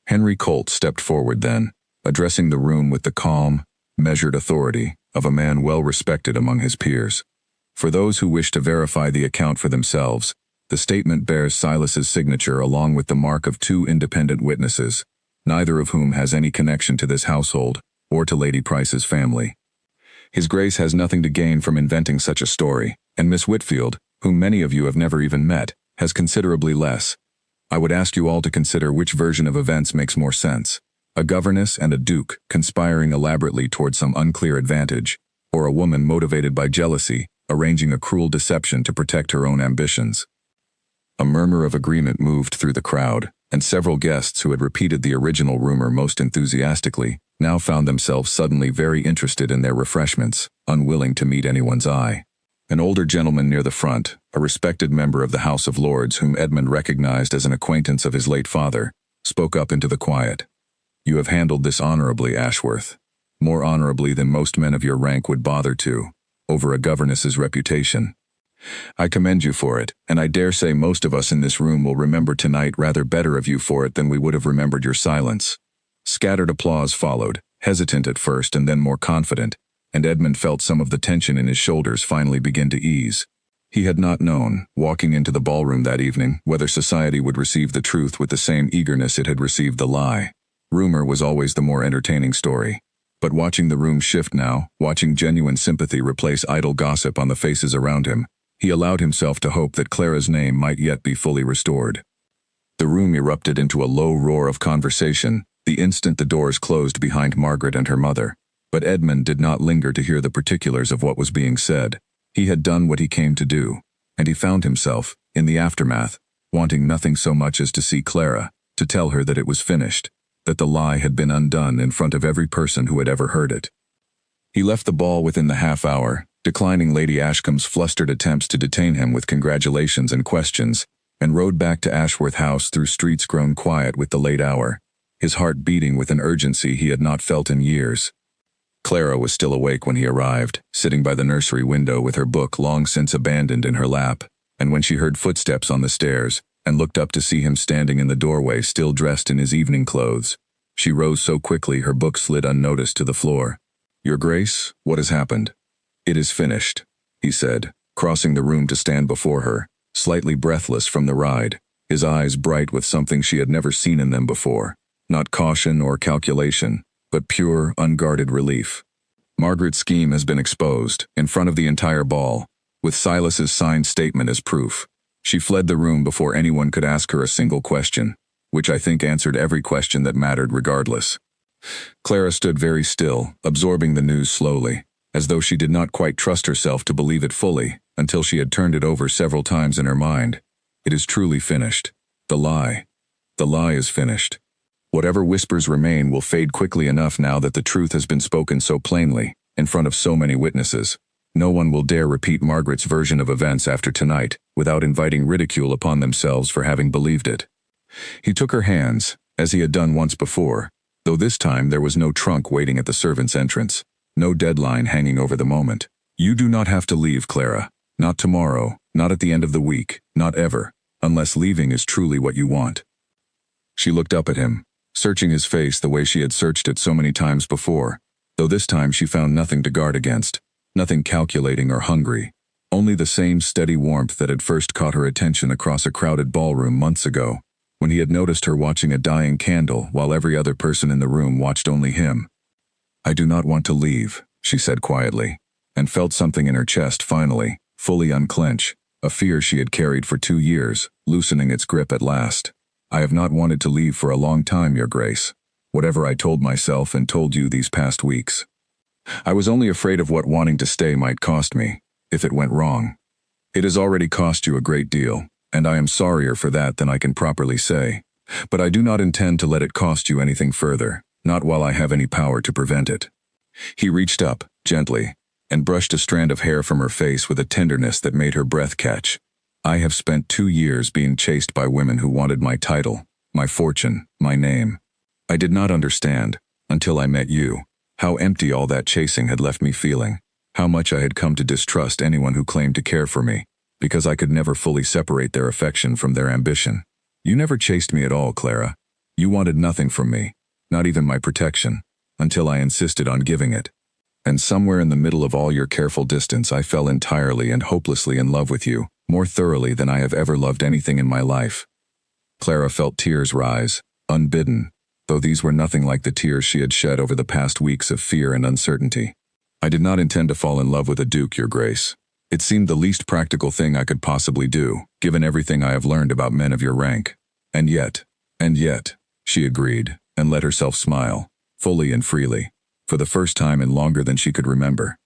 Henry Colt stepped forward then, addressing the room with the calm, measured authority of a man well respected among his peers. For those who wish to verify the account for themselves, the statement bears Silas's signature along with the mark of 2 independent witnesses, neither of whom has any connection to this household or to Lady Price's family. His Grace has nothing to gain from inventing such a story, and Miss Whitfield, whom many of you have never even met, has considerably less. I would ask you all to consider which version of events makes more sense: a governess and a duke conspiring elaborately toward some unclear advantage, or a woman motivated by jealousy, arranging a cruel deception to protect her own ambitions. A murmur of agreement moved through the crowd, and several guests who had repeated the original rumor most enthusiastically now found themselves suddenly very interested in their refreshments, unwilling to meet anyone's eye. An older gentleman near the front, a respected member of the House of Lords whom Edmund recognized as an acquaintance of his late father, spoke up into the quiet. "You have handled this honorably, Ashworth. More honorably than most men of your rank would bother to, over a governess's reputation. I commend you for it, and I dare say most of us in this room will remember tonight rather better of you for it than we would have remembered your silence." Scattered applause followed, hesitant at first and then more confident, and Edmund felt some of the tension in his shoulders finally begin to ease. He had not known, walking into the ballroom that evening, whether society would receive the truth with the same eagerness it had received the lie. Rumor was always the more entertaining story. But watching the room shift now, watching genuine sympathy replace idle gossip on the faces around him, he allowed himself to hope that Clara's name might yet be fully restored. The room erupted into a low roar of conversation the instant the doors closed behind Margaret and her mother, but Edmund did not linger to hear the particulars of what was being said. He had done what he came to do, and he found himself, in the aftermath, wanting nothing so much as to see Clara, to tell her that it was finished, that the lie had been undone in front of every person who had ever heard it. He left the ball within the half hour, declining Lady Ashcombe's flustered attempts to detain him with congratulations and questions, and rode back to Ashworth House through streets grown quiet with the late hour, his heart beating with an urgency he had not felt in years. Clara was still awake when he arrived, sitting by the nursery window with her book long since abandoned in her lap, and when she heard footsteps on the stairs, and looked up to see him standing in the doorway still dressed in his evening clothes, she rose so quickly her book slid unnoticed to the floor. "Your Grace, what has happened?" "It is finished," he said, crossing the room to stand before her, slightly breathless from the ride, his eyes bright with something she had never seen in them before, not caution or calculation, but pure, unguarded relief. "Margaret's scheme has been exposed, in front of the entire ball, with Silas's signed statement as proof. She fled the room before anyone could ask her a single question, which I think answered every question that mattered regardless." Clara stood very still, absorbing the news slowly, as though she did not quite trust herself to believe it fully, until she had turned it over several times in her mind. It is truly finished. The lie is finished. Whatever whispers remain will fade quickly enough now that the truth has been spoken so plainly, in front of so many witnesses. No one will dare repeat Margaret's version of events after tonight, without inviting ridicule upon themselves for having believed it. He took her hands, as he had done once before, though this time there was no trunk waiting at the servant's entrance, no deadline hanging over the moment. "You do not have to leave, Clara. Not tomorrow, not at the end of the week, not ever, unless leaving is truly what you want." She looked up at him, searching his face the way she had searched it so many times before, though this time she found nothing to guard against, nothing calculating or hungry, only the same steady warmth that had first caught her attention across a crowded ballroom months ago, when he had noticed her watching a dying candle while every other person in the room watched only him. "I do not want to leave," she said quietly, and felt something in her chest finally, fully unclench, a fear she had carried for 2 years, loosening its grip at last. "I have not wanted to leave for a long time, Your Grace, whatever I told myself and told you these past weeks. I was only afraid of what wanting to stay might cost me, if it went wrong. It has already cost you a great deal, and I am sorrier for that than I can properly say, but I do not intend to let it cost you anything further, not while I have any power to prevent it." He reached up, gently, and brushed a strand of hair from her face with a tenderness that made her breath catch. I have spent 2 years being chased by women who wanted my title, my fortune, my name. I did not understand, until I met you, how empty all that chasing had left me feeling, how much I had come to distrust anyone who claimed to care for me, because I could never fully separate their affection from their ambition. You never chased me at all, Clara. You wanted nothing from me, not even my protection, until I insisted on giving it. And somewhere in the middle of all your careful distance, I fell entirely and hopelessly in love with you, more thoroughly than I have ever loved anything in my life. Clara felt tears rise, unbidden, though these were nothing like the tears she had shed over the past weeks of fear and uncertainty. I did not intend to fall in love with a duke, Your Grace. It seemed the least practical thing I could possibly do, given everything I have learned about men of your rank. And yet, she agreed, and let herself smile, fully and freely, for the first time in longer than she could remember.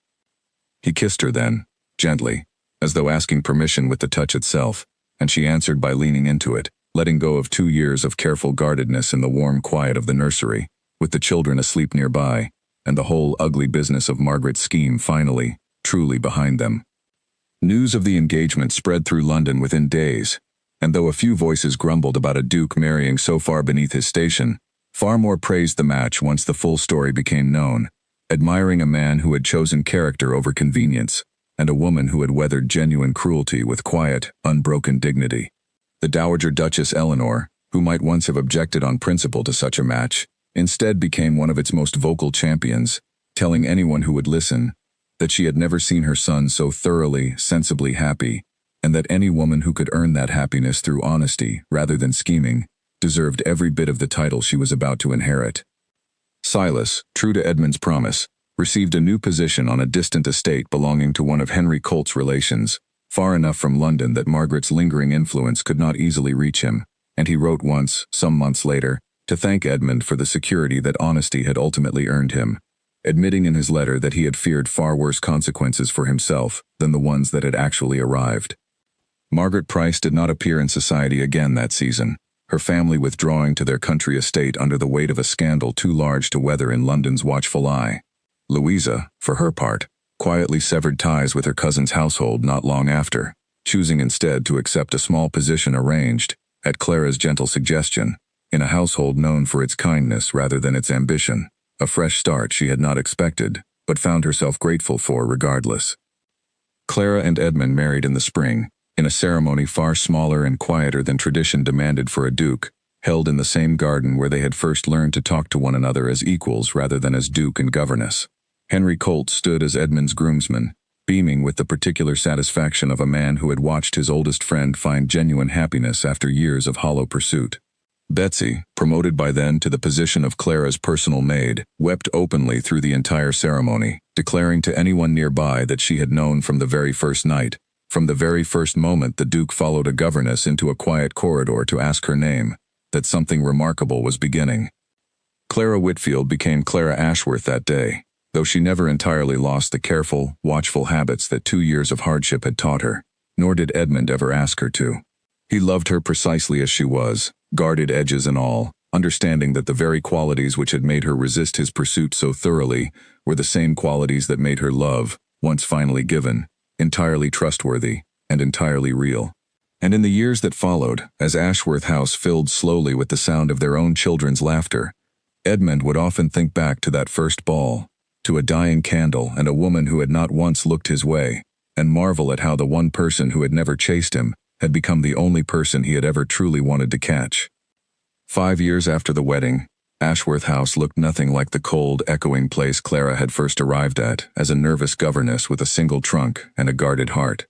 He kissed her then, gently, as though asking permission with the touch itself, and she answered by leaning into it, letting go of 2 years of careful guardedness in the warm quiet of the nursery, with the children asleep nearby, and the whole ugly business of Margaret's scheme finally, truly behind them. News of the engagement spread through London within days, and though a few voices grumbled about a duke marrying so far beneath his station, far more praised the match once the full story became known, admiring a man who had chosen character over convenience, and a woman who had weathered genuine cruelty with quiet, unbroken dignity. The Dowager Duchess Eleanor, who might once have objected on principle to such a match, instead became one of its most vocal champions, telling anyone who would listen that she had never seen her son so thoroughly, sensibly happy, and that any woman who could earn that happiness through honesty rather than scheming deserved every bit of the title she was about to inherit. Silas, true to Edmund's promise, received a new position on a distant estate belonging to one of Henry Colt's relations, far enough from London that Margaret's lingering influence could not easily reach him, and he wrote once, some months later, to thank Edmund for the security that honesty had ultimately earned him, admitting in his letter that he had feared far worse consequences for himself than the ones that had actually arrived. Margaret Price did not appear in society again that season, her family withdrawing to their country estate under the weight of a scandal too large to weather in London's watchful eye. Louisa, for her part, quietly severed ties with her cousin's household not long after, choosing instead to accept a small position arranged, at Clara's gentle suggestion, in a household known for its kindness rather than its ambition, a fresh start she had not expected, but found herself grateful for regardless. Clara and Edmund married in the spring, in a ceremony far smaller and quieter than tradition demanded for a duke, held in the same garden where they had first learned to talk to one another as equals rather than as duke and governess. Henry Colt stood as Edmund's groomsman, beaming with the particular satisfaction of a man who had watched his oldest friend find genuine happiness after years of hollow pursuit. Betsy, promoted by then to the position of Clara's personal maid, wept openly through the entire ceremony, declaring to anyone nearby that she had known from the very first night, from the very first moment the Duke followed a governess into a quiet corridor to ask her name, that something remarkable was beginning. Clara Whitfield became Clara Ashworth that day, though she never entirely lost the careful, watchful habits that 2 years of hardship had taught her, nor did Edmund ever ask her to. He loved her precisely as she was, guarded edges and all, understanding that the very qualities which had made her resist his pursuit so thoroughly were the same qualities that made her love, once finally given, entirely trustworthy and entirely real. And in the years that followed, as Ashworth House filled slowly with the sound of their own children's laughter, Edmund would often think back to that first ball, to a dying candle and a woman who had not once looked his way, and marvel at how the one person who had never chased him had become the only person he had ever truly wanted to catch. 5 years after the wedding, Ashworth House looked nothing like the cold, echoing place Clara had first arrived at as a nervous governess with a single trunk and a guarded heart.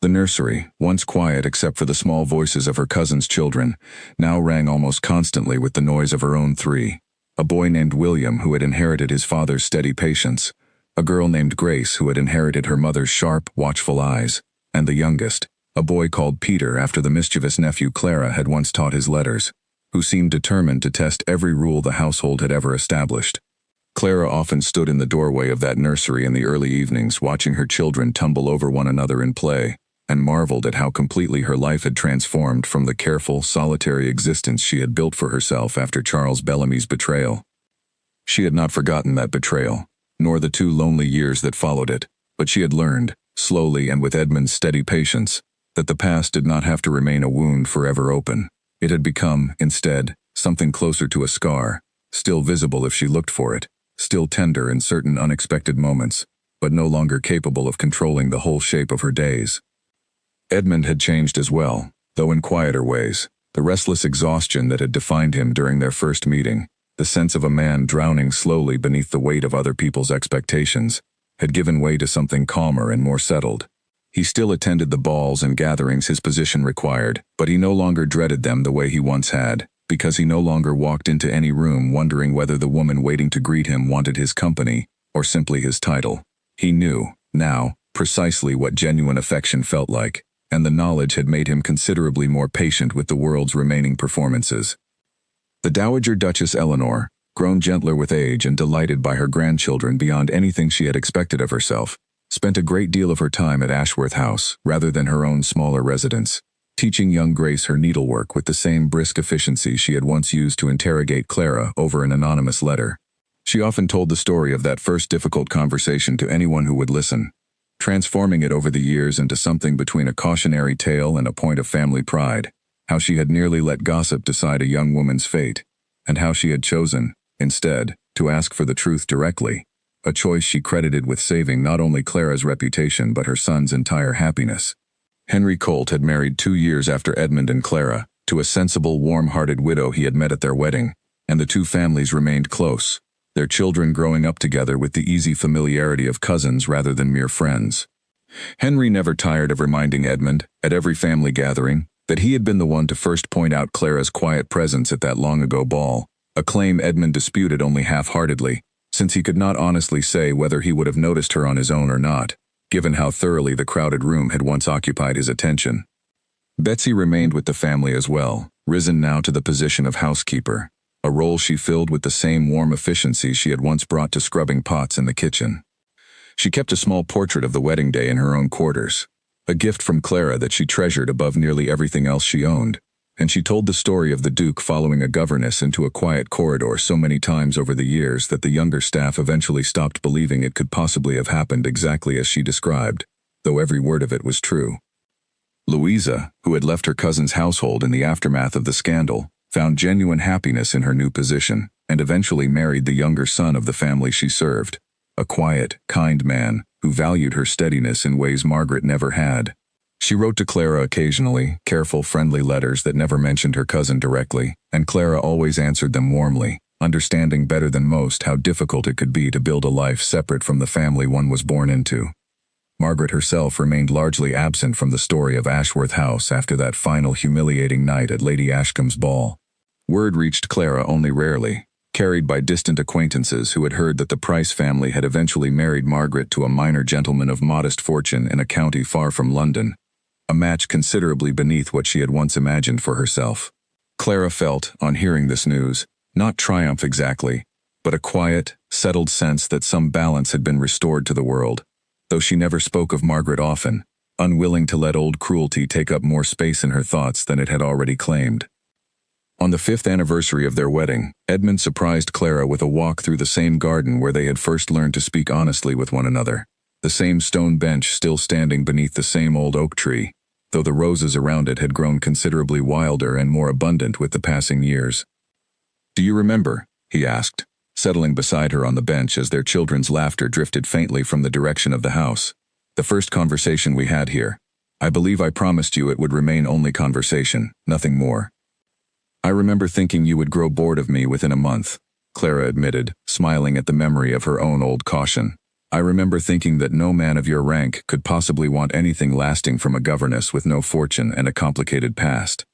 The nursery, once quiet except for the small voices of her cousin's children, now rang almost constantly with the noise of her own 3. A boy named William who had inherited his father's steady patience, a girl named Grace who had inherited her mother's sharp, watchful eyes, and the youngest, a boy called Peter after the mischievous nephew Clara had once taught his letters, who seemed determined to test every rule the household had ever established. Clara often stood in the doorway of that nursery in the early evenings watching her children tumble over one another in play, and marveled at how completely her life had transformed from the careful, solitary existence she had built for herself after Charles Bellamy's betrayal. She had not forgotten that betrayal, nor the 2 lonely years that followed it, but she had learned, slowly and with Edmund's steady patience, that the past did not have to remain a wound forever open. It had become, instead, something closer to a scar, still visible if she looked for it, still tender in certain unexpected moments, but no longer capable of controlling the whole shape of her days. Edmund had changed as well, though in quieter ways. The restless exhaustion that had defined him during their first meeting, the sense of a man drowning slowly beneath the weight of other people's expectations, had given way to something calmer and more settled. He still attended the balls and gatherings his position required, but he no longer dreaded them the way he once had, because he no longer walked into any room wondering whether the woman waiting to greet him wanted his company or simply his title. He knew, now, precisely what genuine affection felt like, and the knowledge had made him considerably more patient with the world's remaining performances. The Dowager Duchess Eleanor, grown gentler with age and delighted by her grandchildren beyond anything she had expected of herself, spent a great deal of her time at Ashworth House rather than her own smaller residence, teaching young Grace her needlework with the same brisk efficiency she had once used to interrogate Clara over an anonymous letter. She often told the story of that first difficult conversation to anyone who would listen, transforming it over the years into something between a cautionary tale and a point of family pride, how she had nearly let gossip decide a young woman's fate, and how she had chosen, instead, to ask for the truth directly, a choice she credited with saving not only Clara's reputation but her son's entire happiness. Henry Colt had married 2 years after Edmund and Clara, to a sensible, warm-hearted widow he had met at their wedding, and the 2 families remained close, their children growing up together with the easy familiarity of cousins rather than mere friends. Henry never tired of reminding Edmund, at every family gathering, that he had been the one to first point out Clara's quiet presence at that long-ago ball, a claim Edmund disputed only half-heartedly, since he could not honestly say whether he would have noticed her on his own or not, given how thoroughly the crowded room had once occupied his attention. Betsy remained with the family as well, risen now to the position of housekeeper, a role she filled with the same warm efficiency she had once brought to scrubbing pots in the kitchen. She kept a small portrait of the wedding day in her own quarters, a gift from Clara that she treasured above nearly everything else she owned, and she told the story of the Duke following a governess into a quiet corridor so many times over the years that the younger staff eventually stopped believing it could possibly have happened exactly as she described, though every word of it was true. Louisa, who had left her cousin's household in the aftermath of the scandal, found genuine happiness in her new position, and eventually married the younger son of the family she served, a quiet, kind man who valued her steadiness in ways Margaret never had. She wrote to Clara occasionally, careful, friendly letters that never mentioned her cousin directly, and Clara always answered them warmly, understanding better than most how difficult it could be to build a life separate from the family one was born into. Margaret herself remained largely absent from the story of Ashworth House after that final humiliating night at Lady Ashcombe's ball. Word reached Clara only rarely, carried by distant acquaintances who had heard that the Price family had eventually married Margaret to a minor gentleman of modest fortune in a county far from London, a match considerably beneath what she had once imagined for herself. Clara felt, on hearing this news, not triumph exactly, but a quiet, settled sense that some balance had been restored to the world, though she never spoke of Margaret often, unwilling to let old cruelty take up more space in her thoughts than it had already claimed. On the 5th anniversary of their wedding, Edmund surprised Clara with a walk through the same garden where they had first learned to speak honestly with one another, the same stone bench still standing beneath the same old oak tree, though the roses around it had grown considerably wilder and more abundant with the passing years. "Do you remember?" he asked, settling beside her on the bench as their children's laughter drifted faintly from the direction of the house. "The first conversation we had here. I believe I promised you it would remain only conversation, nothing more." "I remember thinking you would grow bored of me within a month," Clara admitted, smiling at the memory of her own old caution. "I remember thinking that no man of your rank could possibly want anything lasting from a governess with no fortune and a complicated past.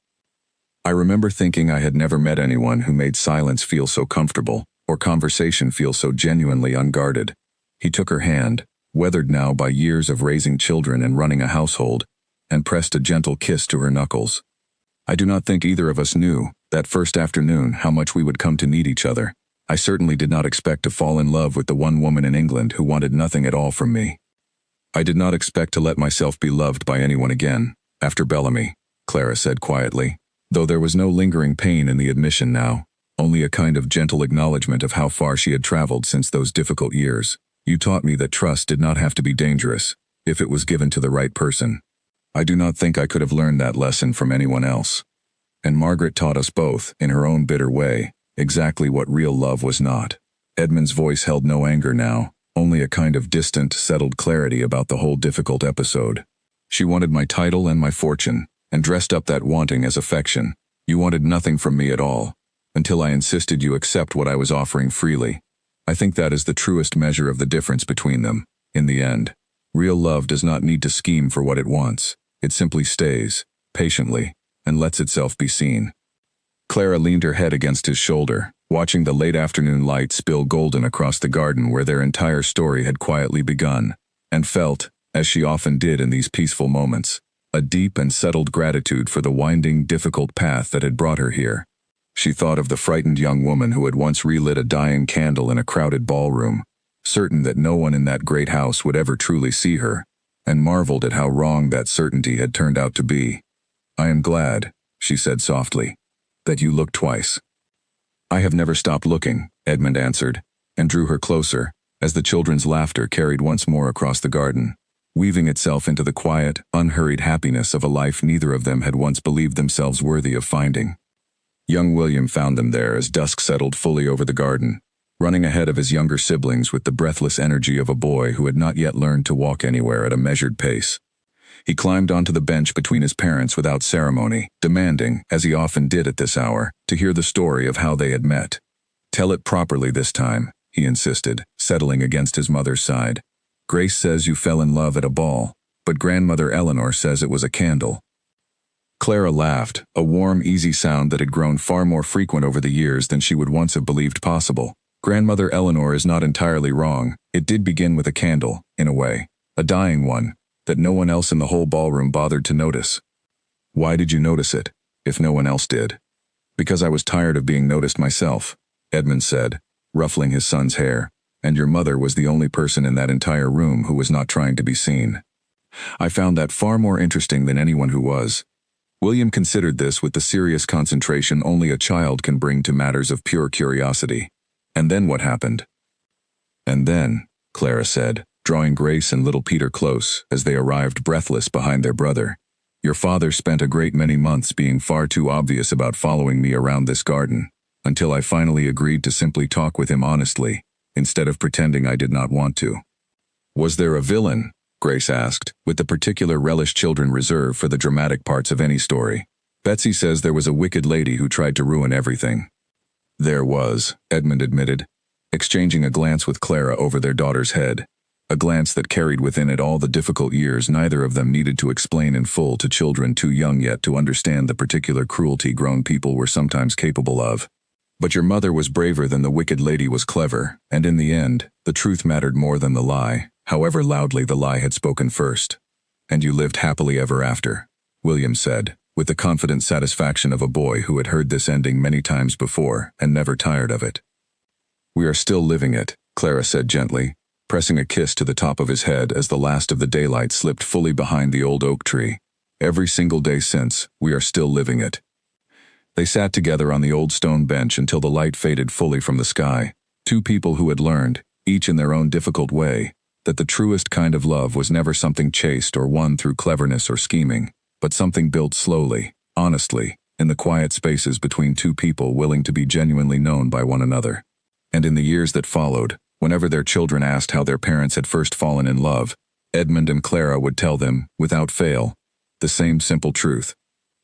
I remember thinking I had never met anyone who made silence feel so comfortable, or conversation feel so genuinely unguarded." He took her hand, weathered now by years of raising children and running a household, and pressed a gentle kiss to her knuckles. "I do not think either of us knew, that first afternoon, how much we would come to need each other. I certainly did not expect to fall in love with the one woman in England who wanted nothing at all from me. I did not expect to let myself be loved by anyone again, after Bellamy," Clara said quietly, though there was no lingering pain in the admission now, only a kind of gentle acknowledgement of how far she had traveled since those difficult years. You taught me that trust did not have to be dangerous, if it was given to the right person. I do not think I could have learned that lesson from anyone else. And Margaret taught us both, in her own bitter way, exactly what real love was not. Edmund's voice held no anger now, only a kind of distant, settled clarity about the whole difficult episode. She wanted my title and my fortune, and dressed up that wanting as affection. You wanted nothing from me at all, until I insisted you accept what I was offering freely. I think that is the truest measure of the difference between them, in the end. Real love does not need to scheme for what it wants. It simply stays, patiently, and lets itself be seen. Clara leaned her head against his shoulder, watching the late afternoon light spill golden across the garden where their entire story had quietly begun, and felt, as she often did in these peaceful moments, a deep and settled gratitude for the winding, difficult path that had brought her here. She thought of the frightened young woman who had once relit a dying candle in a crowded ballroom, certain that no one in that great house would ever truly see her, and marveled at how wrong that certainty had turned out to be. I am glad, she said softly, that you looked twice. I have never stopped looking, Edmund answered, and drew her closer, as the children's laughter carried once more across the garden, weaving itself into the quiet, unhurried happiness of a life neither of them had once believed themselves worthy of finding. Young William found them there as dusk settled fully over the garden, running ahead of his younger siblings with the breathless energy of a boy who had not yet learned to walk anywhere at a measured pace. He climbed onto the bench between his parents without ceremony, demanding, as he often did at this hour, to hear the story of how they had met. Tell it properly this time, he insisted, settling against his mother's side. Grace says you fell in love at a ball, but Grandmother Eleanor says it was a candle. Clara laughed, a warm, easy sound that had grown far more frequent over the years than she would once have believed possible. Grandmother Eleanor is not entirely wrong. It did begin with a candle, in a way, a dying one, that no one else in the whole ballroom bothered to notice. Why did you notice it, if no one else did? Because I was tired of being noticed myself, Edmund said, ruffling his son's hair, and your mother was the only person in that entire room who was not trying to be seen. I found that far more interesting than anyone who was. William considered this with the serious concentration only a child can bring to matters of pure curiosity. And then what happened? And then, Clara said, drawing Grace and little Peter close as they arrived breathless behind their brother. Your father spent a great many months being far too obvious about following me around this garden, until I finally agreed to simply talk with him honestly, instead of pretending I did not want to. Was there a villain? Grace asked, with the particular relish children reserve for the dramatic parts of any story. Betsy says there was a wicked lady who tried to ruin everything. There was, Edmund admitted, exchanging a glance with Clara over their daughter's head, a glance that carried within it all the difficult years neither of them needed to explain in full to children too young yet to understand the particular cruelty grown people were sometimes capable of. But your mother was braver than the wicked lady was clever, and in the end, the truth mattered more than the lie, however loudly the lie had spoken first. And you lived happily ever after, William said, with the confident satisfaction of a boy who had heard this ending many times before and never tired of it. We are still living it, Clara said gently, pressing a kiss to the top of his head as the last of the daylight slipped fully behind the old oak tree. Every single day since, we are still living it. They sat together on the old stone bench until the light faded fully from the sky, two people who had learned, each in their own difficult way, that the truest kind of love was never something chaste or won through cleverness or scheming, but something built slowly, honestly, in the quiet spaces between two people willing to be genuinely known by one another. And in the years that followed, whenever their children asked how their parents had first fallen in love, Edmund and Clara would tell them, without fail, the same simple truth,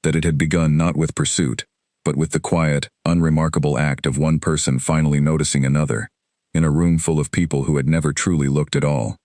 that it had begun not with pursuit, but with the quiet, unremarkable act of one person finally noticing another, in a room full of people who had never truly looked at all.